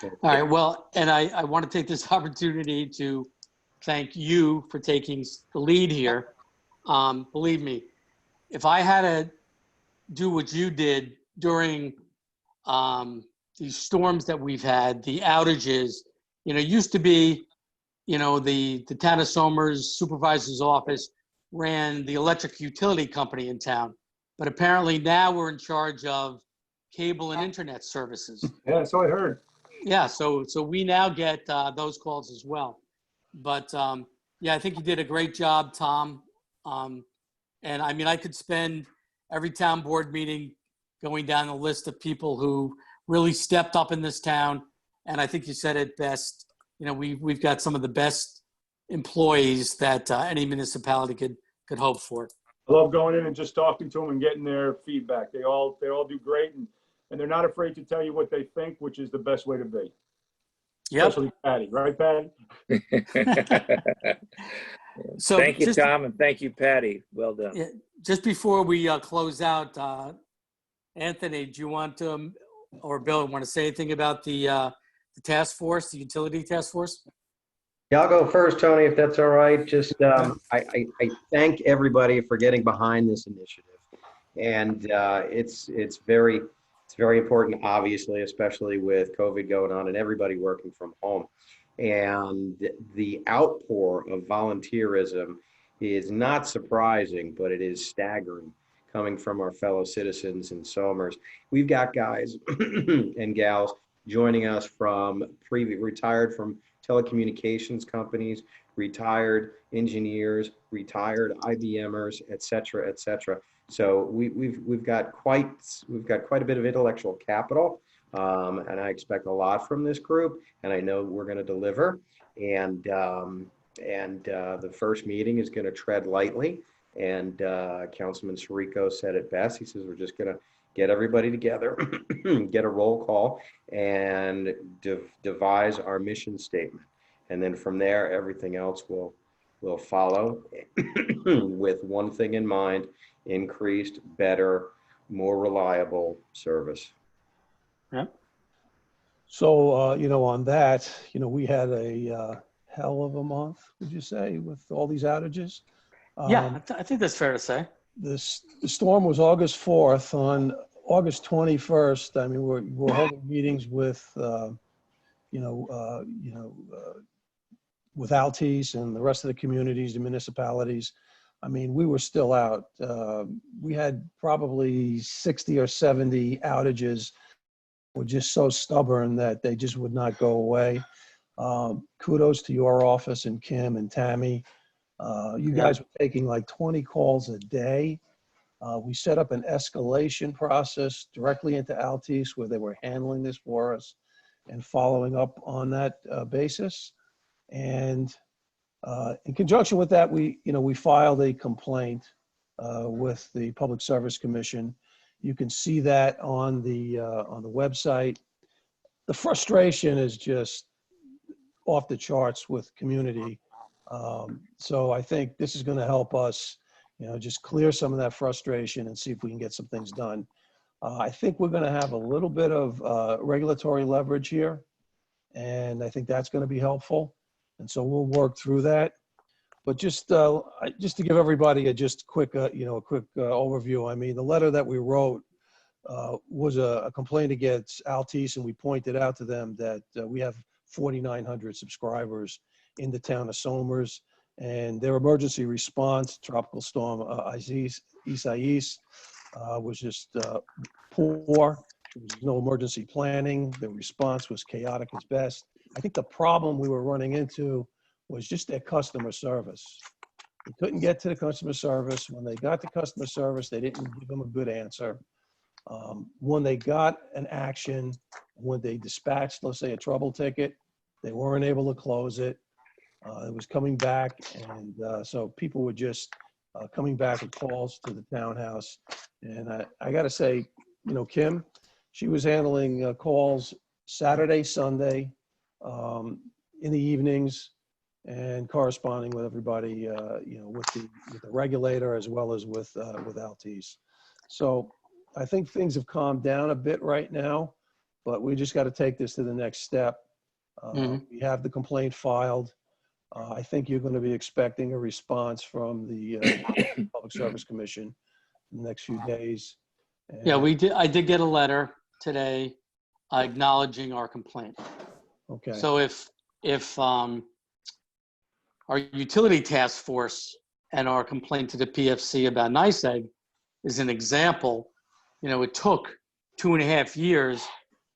S1: All right. Well, and I want to take this opportunity to thank you for taking the lead here. Believe me, if I had to do what you did during these storms that we've had, the outages, used to be, the town of Somers supervisor's office ran the electric utility company in town. But apparently now we're in charge of cable and internet services.
S2: Yeah, so I heard.
S1: Yeah, so we now get those calls as well. But I think you did a great job, Tom. And I mean, I could spend every town board meeting going down the list of people who really stepped up in this town. And I think you said it best. We've got some of the best employees that any municipality could hope for.
S2: I love going in and just talking to them and getting their feedback. They all do great, and they're not afraid to tell you what they think, which is the best way to be.
S1: Yep.
S2: Especially Patty, right, Patty?
S1: So
S4: Thank you,
S1: just,
S4: Tom, and thank you, Patty. Well done.
S1: yeah, just before we close out, Anthony, do you want to, or Bill, want to say anything about the task force, the utility task force?
S8: Yeah, I'll go first, Tony, if that's all right. Just, I thank everybody for getting behind this initiative. And it's very important, obviously, especially with COVID going on and everybody working from home. And the outpour of volunteerism is not surprising, but it is staggering coming from our fellow citizens in Somers. We've got guys and gals joining us from retired from telecommunications companies, retired engineers, retired IBMers, et cetera, et cetera. So we've got quite a bit of intellectual capital, and I expect a lot from this group, and I know we're going to deliver. And the first meeting is going to tread lightly. And Councilman Sirico said it best. He says we're just going to get everybody together, get a roll call, and devise our mission statement. And then from there, everything else will follow with one thing in mind: increased, better, more reliable service.
S1: Yep.
S5: So, on that, we had a hell of a month, would you say, with all these outages?
S1: Yeah, I think that's fair to say.
S5: The storm was August 4th. On August 21st, I mean, we're holding meetings with, with Altice and the rest of the communities, the municipalities. I mean, we were still out. We had probably 60 or 70 outages. Were just so stubborn that they just would not go away. Kudos to your office and Kim and Tammy. You guys were taking like 20 calls a day. We set up an escalation process directly into Altice where they were handling this for us and following up on that basis. And in conjunction with that, we filed a complaint with the Public Service Commission. You can see that on the website. The frustration is just off the charts with community. So I think this is going to help us, just clear some of that frustration and see if we can get some things done. I think we're going to have a little bit of regulatory leverage here, and I think that's going to be helpful. And so we'll work through that. But just to give everybody a quick overview. I mean, the letter that we wrote was a complaint against Altice, and we pointed out to them that we have 4,900 subscribers in the town of Somers, and their emergency response, Tropical Storm Isaias, was just poor. There was no emergency planning. The response was chaotic at best. I think the problem we were running into was just their customer service. They couldn't get to the customer service. When they got to customer service, they didn't give them a good answer. When they got an action, when they dispatched, let's say, a trouble ticket, they weren't able to close it. It was coming back, and so people were just coming back with calls to the townhouse. And I got to say, Kim, she was handling calls Saturday, Sunday, in the evenings, and corresponding with everybody, with the regulator as well as with Altice. So I think things have calmed down a bit right now, but we just got to take this to the next step. We have the complaint filed. I think you're going to be expecting a response from the Public Service Commission in the next few days. And
S1: Yeah, I did get a letter today acknowledging our complaint.
S5: okay.
S1: So if our utility task force and our complaint to the PFC about NYSEG is an example, it took 2.5 years,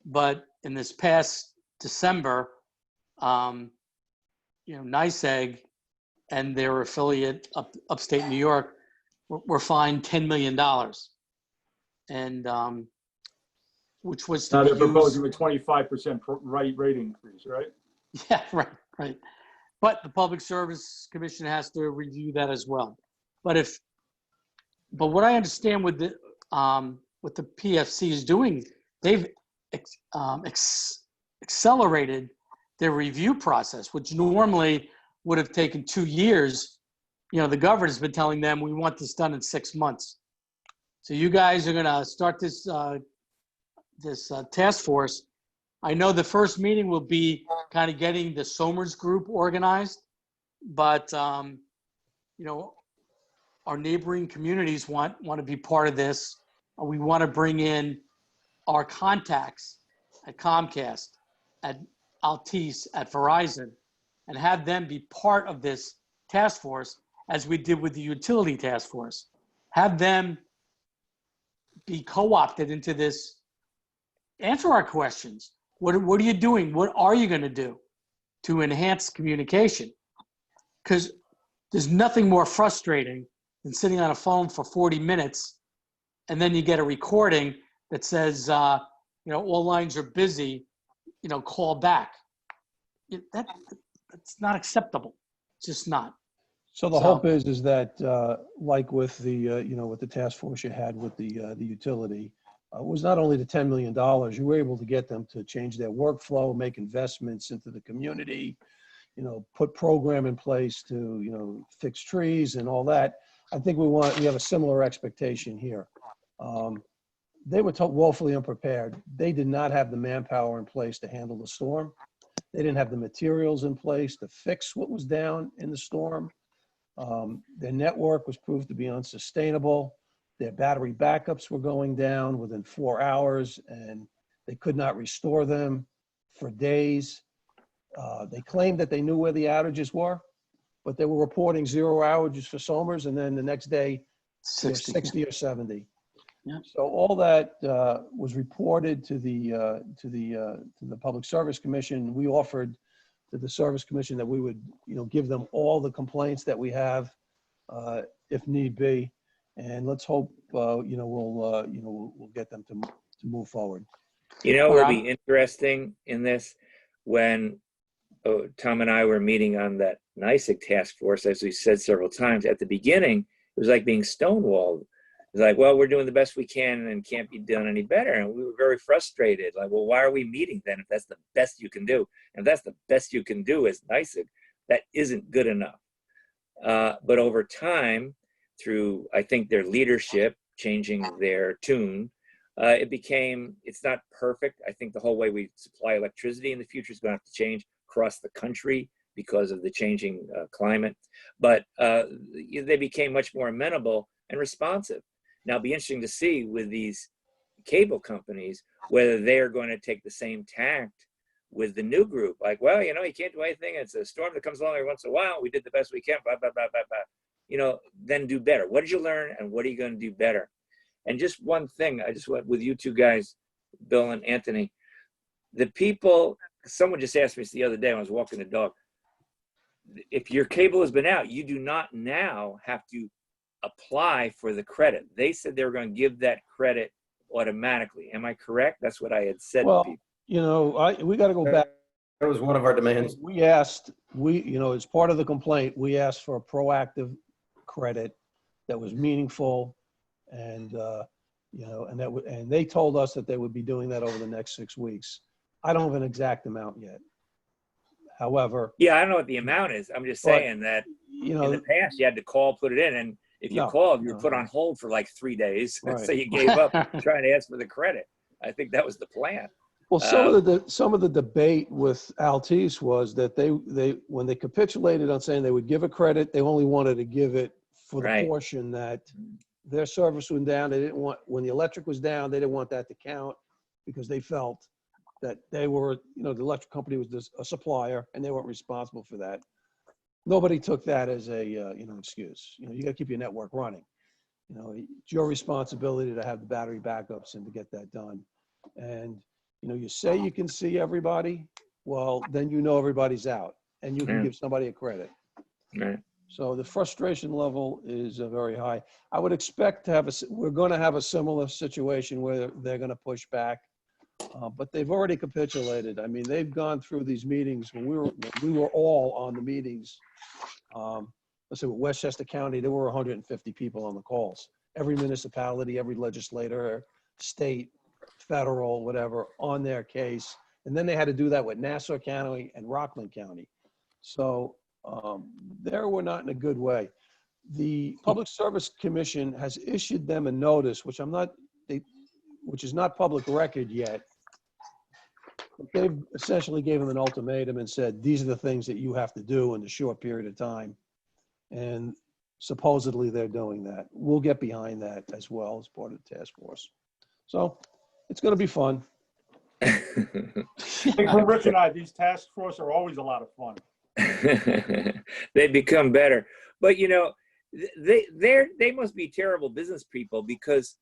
S1: but in this past December, NYSEG and their affiliate upstate New York were fined $10 million. And which was to
S2: Now
S1: be
S2: they're proposing a 25% rate increase, right?
S1: Yeah, right. But the Public Service Commission has to review that as well. But what I understand with what the PFC is doing, they've accelerated their review process, which normally would have taken 2 years the governor's been telling them we want this done in 6 months. So you guys are going to start this task force. I know the first meeting will be kind of getting the Somers group organized, but our neighboring communities want to be part of this. We want to bring in our contacts at Comcast, at Altice, at Verizon, and have them be part of this task force as we did with the utility task force. Have them be co-opted into this. Answer our questions. What are you doing? What are you going to do to enhance communication? Because there's nothing more frustrating than sitting on a phone for 40 minutes and then you get a recording that says, all lines are busy, call back. That's not acceptable. It's just not.
S5: So the hope is that like with the, with the task force you had with the utility, it was not only the $10 million, you were able to get them to change their workflow, make investments into the community, put program in place to, fix trees and all that. I think we have a similar expectation here. They were woefully unprepared. They did not have the manpower in place to handle the storm. They didn't have the materials in place to fix what was down in the storm. Their network was proved to be unsustainable. Their battery backups were going down within 4 hours, and they could not restore them for days. They claimed that they knew where the outages were, but they were reporting 0 outages for Somers, and then the next day, 60 or 70.
S1: Yeah.
S5: So all that was reported to the Public Service Commission. We offered to the Service Commission that we would, give them all the complaints that we have, if need be, and let's hope, we'll get them to move forward.
S4: It'll be interesting in this when Tom and I were meeting on that NYSEG task force, as we said several times. At the beginning, it was like being stonewalled. It's like, well, we're doing the best we can and can't be done any better. And we were very frustrated. Like, well, why are we meeting then if that's the best you can do? And if that's the best you can do as NYSEG, that isn't good enough. But over time, through, I think, their leadership, changing their tune, it's not perfect. I think the whole way we supply electricity in the future is going to have to change across the country because of the changing climate. But they became much more amenable and responsive. Now, it'll be interesting to see with these cable companies whether they're going to take the same tact with the new group. Like, well, you can't do anything. It's a storm that comes along every once in a while. We did the best we can, blah, blah, blah, blah, blah. Then do better. What did you learn and what are you going to do better? And just one thing, I just went with you two guys, Bill and Anthony. The people, someone just asked me this the other day when I was walking the dog. If your cable has been out, you do not now have to apply for the credit. They said they were going to give that credit automatically. Am I correct? That's what I had said to people.
S5: We got to go back.
S8: That was one of our demands.
S5: We asked, as part of the complaint, we asked for a proactive credit that was meaningful, and and they told us that they would be doing that over the next 6 weeks. I don't have an exact amount yet. However,
S4: I don't know what the amount is. I'm just saying that in the past you had to call, put it in, and if you called, you were put on hold for like 3 days. Right. So you gave up trying to ask for the credit. I think that was the plan.
S5: Well, some of the debate with Altice was that they when they capitulated on saying they would give a credit, they only wanted to give it for the portion that their service went down. They didn't want, when the electric was down, they didn't want that to count because they felt that they were, the electric company was just a supplier and they weren't responsible for that. Nobody took that as a, excuse. You got to keep your network running. It's your responsibility to have the battery backups and to get that done. And, you say you can see everybody, well, then everybody's out and you can give somebody a credit.
S4: Right.
S5: So the frustration level is very high. I would expect to have we're going to have a similar situation where they're going to push back, but they've already capitulated. I mean, they've gone through these meetings when we were all on the meetings. Let's say with Westchester County, there were 150 people on the calls. Every municipality, every legislator, state, federal, whatever, on their case. And then they had to do that with Nassau County and Rockland County. So there we're not in a good way. The Public Service Commission has issued them a notice, which which is not public record yet. But they've essentially gave them an ultimatum and said, these are the things that you have to do in a short period of time. And supposedly they're doing that. We'll get behind that as well as part of the task force. So it's going to be fun.
S2: I think for Rich and I, these task force are always a lot of fun.
S4: They become better. But you know, they must be terrible business people, because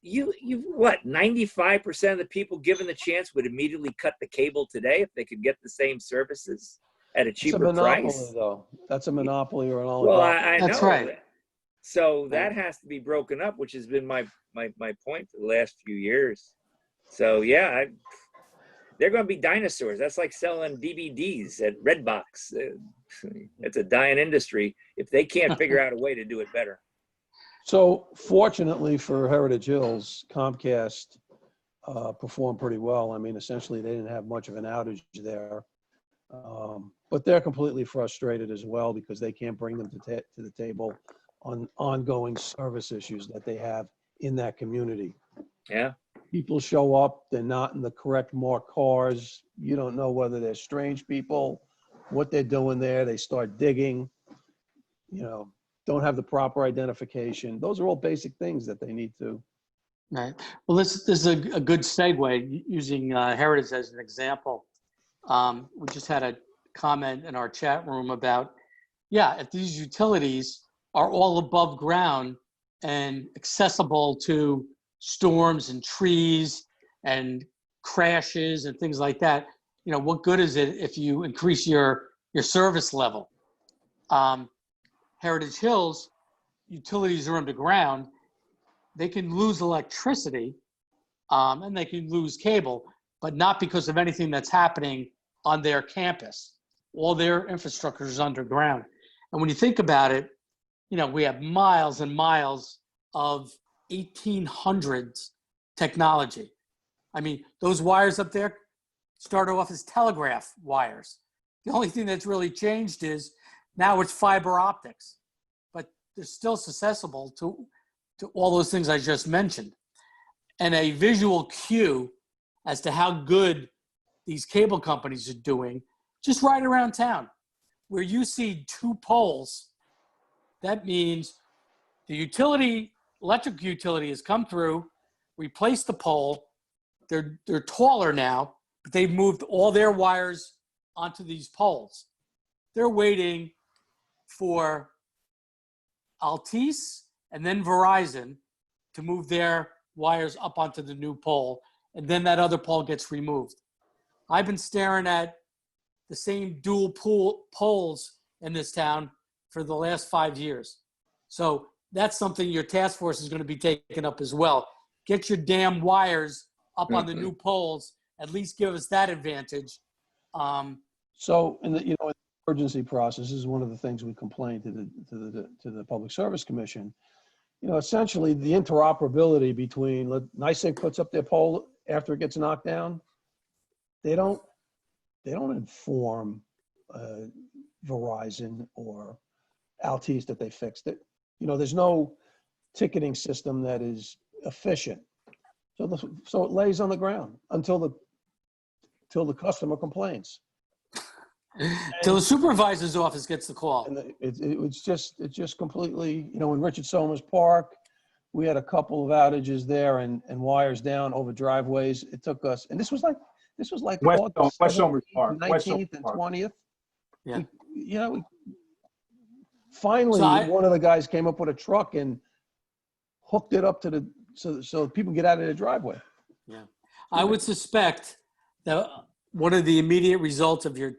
S4: you what, 95% of the people given the chance would immediately cut the cable today if they could get the same services at a
S5: It's a
S4: cheaper
S5: monopoly,
S4: price.
S5: though. That's a monopoly or an
S4: Well,
S5: oligopoly.
S4: I
S1: That's
S4: know.
S1: right.
S4: So that has to be broken up, which has been my point for the last few years. So yeah, they're going to be dinosaurs. That's like selling DVDs at Redbox. It's a dying industry if they can't figure out a way to do it better.
S5: So fortunately for Heritage Hills, Comcast performed pretty well. I mean, essentially, they didn't have much of an outage there. But they're completely frustrated as well because they can't bring them to the table on ongoing service issues that they have in that community.
S4: Yeah.
S5: People show up, they're not in the correct marked cars. You don't know whether they're strange people, what they're doing there. They start digging, don't have the proper identification. Those are all basic things that they need to.
S1: Right. Well, this is a good segue using Heritage as an example. We just had a comment in our chat room about, if these utilities are all above ground and accessible to storms and trees and crashes and things like that, what good is it if you increase your service level? Heritage Hills, utilities are underground. They can lose electricity and they can lose cable, but not because of anything that's happening on their campus. All their infrastructure is underground. And when you think about it, we have miles and miles of 1800s technology. I mean, those wires up there started off as telegraph wires. The only thing that's really changed is now it's fiber optics, but they're still accessible to all those things I just mentioned. And a visual cue as to how good these cable companies are doing, just right around town, where you see 2 poles, that means the electric utility has come through, replaced the pole. They're taller now, but they've moved all their wires onto these poles. They're waiting for Altice and then Verizon to move their wires up onto the new pole, and then that other pole gets removed. I've been staring at the same dual poles in this town for the last 5 years. So that's something your task force is going to be taking up as well. Get your damn wires up on the new poles. At least give us that advantage.
S5: So in the emergency process, this is one of the things we complained to the Public Service Commission. Essentially the interoperability between NYSEG puts up their pole after it gets knocked down. They don't inform Verizon or Altice that they fixed it. There's no ticketing system that is efficient. So it lays on the ground until the customer complains.
S1: Till the supervisor's office gets the call.
S5: And it's just completely, in Richard Somers Park, we had a couple of outages there and wires down over driveways. It took us, and this was like August
S2: West Somers
S5: 17th,
S2: Park.
S5: 19th and 20th.
S1: Yeah.
S5: Finally,
S1: So
S5: one of the guys came up with a truck and hooked it up to so people get out of their driveway.
S1: Yeah, I would suspect that one of the immediate results of your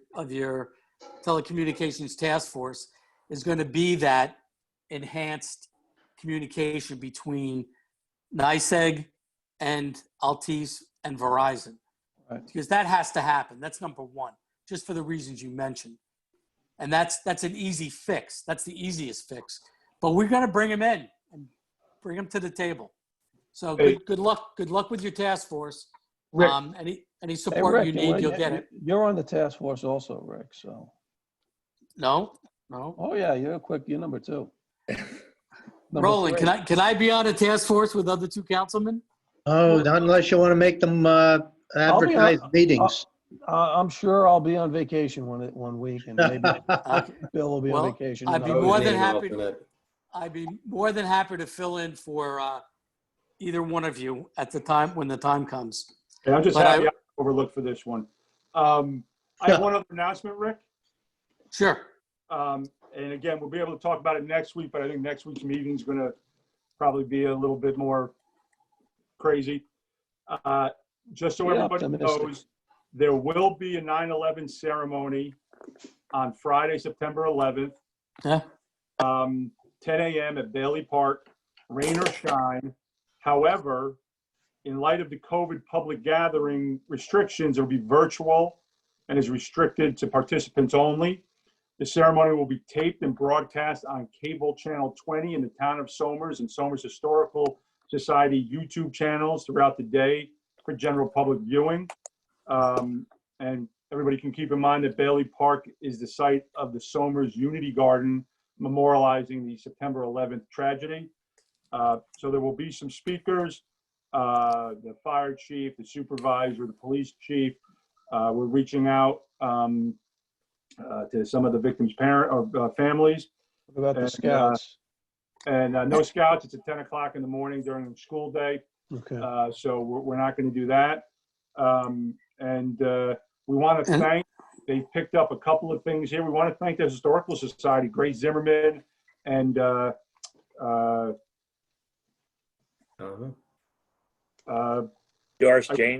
S1: telecommunications task force is going to be that enhanced communication between NYSEG and Altice and Verizon,
S5: Right.
S1: because that has to happen. That's number one, just for the reasons you mentioned. And that's an easy fix. That's the easiest fix. But we're going to bring them in and bring them to the table. So good luck. Good luck with your task force.
S2: Rick.
S1: Any support
S5: Rick,
S1: you need, you'll get it.
S5: You're on the task force also, Rick. So.
S1: No.
S5: Oh yeah, you're number 2. Number
S1: Roland,
S5: three.
S1: can I be on a task force with other two councilmen?
S6: Oh, not unless you want to make them advertise meetings.
S5: I'm sure I'll be on vacation one week, and maybe
S1: Okay.
S5: Bill will be on
S1: Well,
S5: vacation.
S1: I'd be
S5: another
S1: more
S5: week.
S1: than happy. I'd be more than happy to fill in for either one of you at the time when the time comes.
S2: Yeah, I'm just
S1: But
S2: happy I overlooked for this one. I have one other announcement, Rick.
S1: Sure.
S2: And again, we'll be able to talk about it next week, but I think next week's meeting is going to probably be a little bit more crazy. Just so
S5: Be
S2: everybody
S5: optimistic.
S2: knows, there will be a 9/11 ceremony on Friday, September 11th,
S1: Yeah.
S2: 10 a.m. at Bailey Park, rain or shine. However, in light of the COVID public gathering restrictions, it will be virtual and is restricted to participants only. The ceremony will be taped and broadcast on cable channel 20 in the town of Somers and Somers Historical Society YouTube channels throughout the day for general public viewing. And everybody can keep in mind that Bailey Park is the site of the Somers Unity Garden, memorializing the September 11th tragedy. So there will be some speakers, the fire chief, the supervisor, the police chief. We're reaching out to some of the victims' families.
S5: What about the
S2: And,
S5: scouts?
S2: And no scouts. It's at 10 o'clock in the morning during the school day.
S5: Okay.
S2: So we're not going to do that. And we want to thank, they picked up a couple of things here. We want to thank the Historical Society, Grace Zimmerman, and
S4: Doris Jane.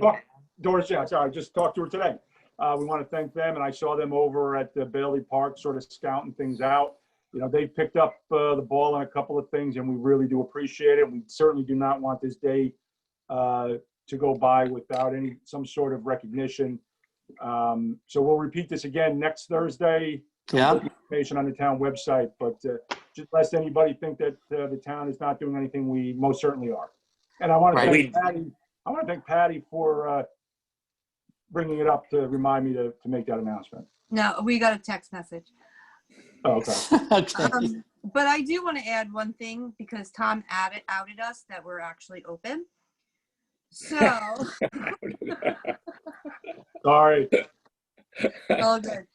S2: Doris, yeah, sorry, I just talked to her today. We want to thank them, and I saw them over at the Bailey Park sort of scouting things out. You know, they picked up the ball on a couple of things, and we really do appreciate it. We certainly do not want this day to go by without some sort of recognition. So we'll repeat this again next Thursday.
S1: Yeah.
S2: Information on the town website, but just lest anybody think that the town is not doing anything, we most certainly are. And I want to thank Patty. I want to thank Patty for bringing it up to remind me to make that announcement.
S7: No, we got a text message.
S2: Oh, okay.
S1: Okay.
S7: But I do want to add one thing because Tom outed us that we're actually open. So,
S2: Sorry.
S7: all good.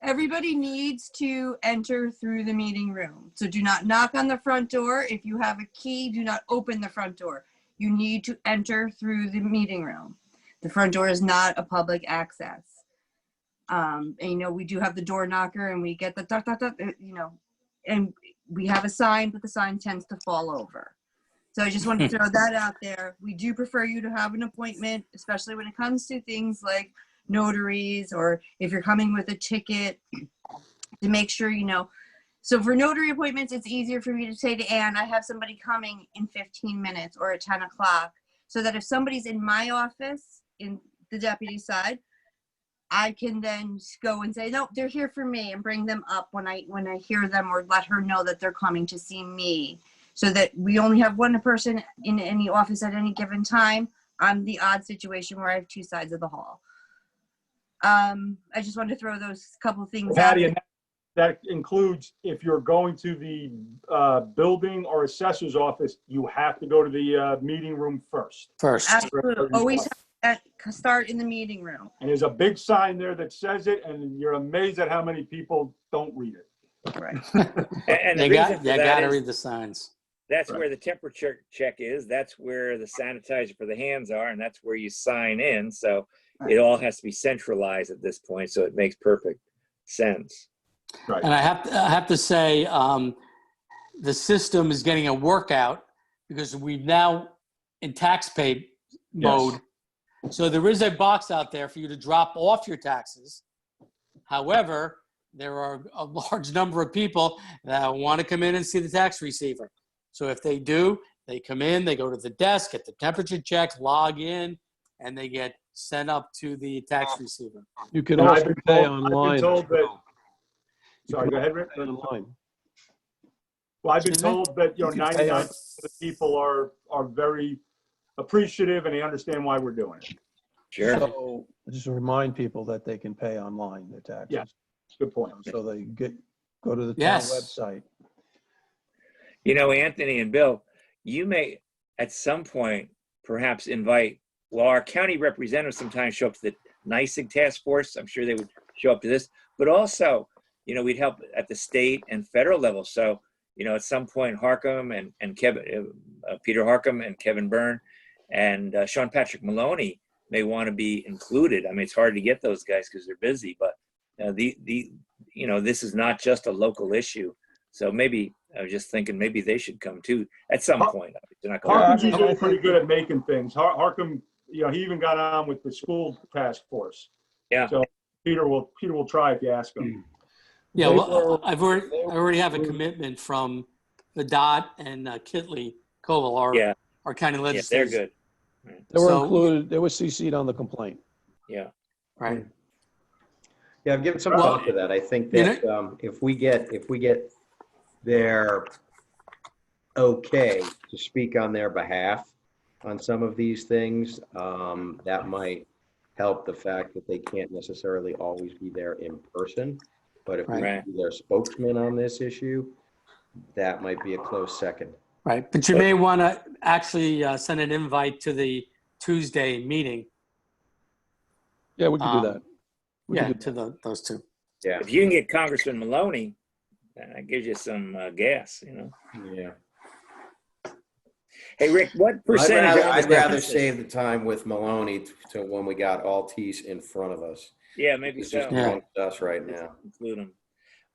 S7: Everybody needs to enter through the meeting room. So do not knock on the front door. If you have a key, do not open the front door. You need to enter through the meeting room. The front door is not a public access. And, you know, we do have the door knocker and we get the duck, you know, and we have a sign, but the sign tends to fall over. So I just want to throw that out there. We do prefer you to have an appointment, especially when it comes to things like notaries, or if you're coming with a ticket, to make sure, you know. So for notary appointments, it's easier for me to say to Ann, I have somebody coming in 15 minutes or at 10 o'clock, so that if somebody's in my office, in the deputy side, I can then go and say, no, they're here for me, and bring them up when I hear them, or let her know that they're coming to see me, so that we only have one person in any office at any given time. I'm the odd situation where I have two sides of the hall. I just wanted to throw those couple things out.
S2: Patty, and that includes if you're going to the building or assessor's office, you have to go to the meeting room first.
S7: Absolutely. Always start in the meeting room.
S2: And there's a big sign there that says it, and you're amazed at how many people don't read it.
S7: Right.
S4: And the
S1: You
S4: reason for that
S1: gotta
S4: is
S1: read the signs.
S4: that's where the temperature check is. That's where the sanitizer for the hands are, and that's where you sign in. So it all has to be centralized at this point. So it makes perfect sense.
S2: Right.
S1: And I have to say, the system is getting a workout because we've now in tax pay mode. So there is a box out there for you to drop off your taxes. However, there are a large number of people that want to come in and see the tax receiver. So if they do, they come in, they go to the desk, get the temperature checked, log in, and they get sent up to the tax receiver.
S5: You can
S2: And
S5: also
S2: I've been
S5: pay
S2: told-
S5: online.
S2: I've been told
S5: as
S2: that.
S5: well. You
S2: Sorry,
S5: can
S2: go ahead, Rick.
S5: pay online.
S2: Well, I've been
S1: Excuse me?
S2: told that, you know,
S5: You can pay
S2: 99% of the people are very appreciative and they understand why we're doing it.
S4: Sure.
S5: So just remind people that they can pay online their taxes.
S2: Yeah. Good point.
S5: So they go to the town
S1: Yes.
S5: website.
S4: You know, Anthony and Bill, you may at some point perhaps invite, well, our county representatives sometimes show up to the NYSEG task force. I'm sure they would show up to this, but also, you know, we'd help at the state and federal level. So, you know, at some point, Harcum and Kevin, Peter Harcum and Kevin Byrne and Sean Patrick Maloney may want to be included. I mean, it's hard to get those guys because they're busy, but you know, this is not just a local issue. So maybe I was just thinking maybe they should come too at some point. They're not going
S2: Harkham's
S5: I
S2: usually
S5: think-
S2: pretty good at making things. Harkham, you know, he even got on with the school task force.
S4: Yeah.
S2: So Peter will try if you ask him.
S1: Yeah,
S5: They
S1: well,
S5: were-
S1: I already have a commitment from the Dot and Kitley Koval,
S4: Yeah.
S1: our county
S4: Yeah, they're
S1: legislators.
S4: good.
S5: They were
S1: So-
S5: included, they were CC'd on the complaint.
S4: Yeah.
S1: Right.
S8: Yeah, I've given some
S1: Well,
S8: thought to that. I think
S1: you
S8: that if we get their okay to speak on their behalf on some of these things, that might help the fact that they can't necessarily always be there in person. But if we
S4: Right.
S8: can be their spokesman on this issue, that might be a close second.
S1: Right. But you may want to actually send an invite to the Tuesday meeting.
S5: Yeah, we can do that. We can
S1: Yeah,
S5: do
S1: to
S5: that.
S1: those two.
S8: Yeah,
S4: If you can get Congressman Maloney, that gives you some gas, you know.
S8: yeah.
S4: Hey, Rick, what percentage? of
S8: I'd
S4: the
S8: rather
S4: businesses-
S8: save the time with Maloney to when we got Altice in front of us.
S4: Yeah, maybe
S8: It's
S4: so.
S8: just
S1: Yeah.
S8: amongst us right now.
S4: Include them.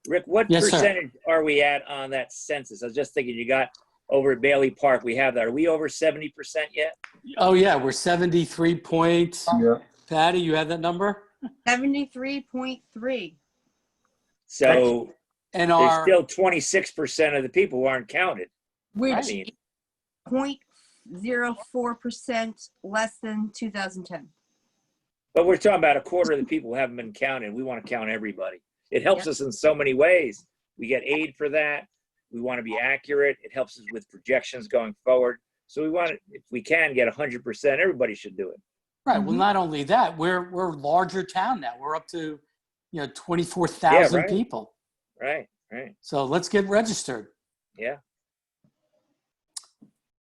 S4: Rick, what
S1: Yes, sir.
S4: percentage are we at on that census? I was just thinking, you got over at Bailey Park, we have that. Are we over 70% yet?
S1: Oh, yeah, we're 73 point.
S2: Yeah.
S1: Patty, you have that number?
S7: 73.3.
S4: So
S1: And
S4: there's
S1: our,
S4: still 26% of the people who aren't counted. I
S7: Which
S4: mean,
S7: 0.04% less than 2010.
S4: but we're talking about a quarter of the people who haven't been counted. We want to count everybody. It helps
S7: Yep.
S4: us in so many ways. We get aid for that. We want to be accurate. It helps us with projections going forward. So we want to, if we can get 100%, everybody should do it.
S1: right, well, not only that, we're a larger town now. We're up to, 24,000
S4: Yeah, right.
S1: people.
S4: Right, right.
S1: So let's get registered.
S4: Yeah.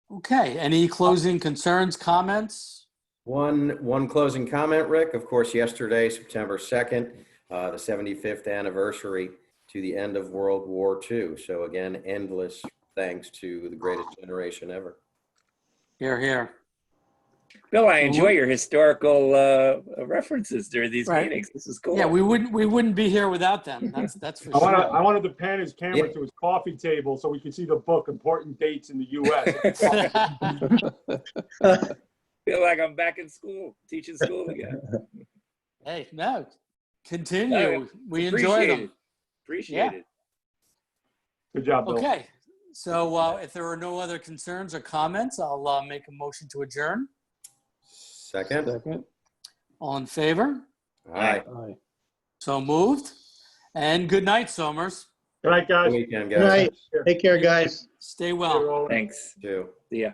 S1: Okay, any closing concerns, comments?
S8: One closing comment, Rick. Of course, yesterday, September 2nd, the 75th anniversary to the end of World War II. So again, endless thanks to the greatest generation ever.
S1: Here, here.
S4: Bill, I enjoy your historical references during these
S1: Right.
S4: meetings. This is cool.
S1: Yeah, we wouldn't be here without them. That's for sure.
S2: I wanted to pan his camera
S8: Yeah.
S2: to his coffee table so we could see the book, Important Dates in the U.S.
S4: Feel like I'm back in school, teaching school again.
S1: Hey, no, continue.
S4: No,
S1: We enjoy
S4: Appreciate
S1: them.
S4: it. Appreciate
S1: Yeah.
S4: it.
S2: Good job, Bill.
S1: Okay, so if there are no other concerns or comments, I'll make a motion to adjourn.
S8: Second?
S5: Second.
S1: All in favor?
S8: Aye.
S5: Aye.
S1: So moved. And good night, Somers.
S2: Good night,
S8: Good
S2: guys.
S8: weekend,
S6: Good night.
S8: guys.
S6: Take care, guys.
S1: Stay well.
S4: Thanks.
S8: Too.
S4: See ya.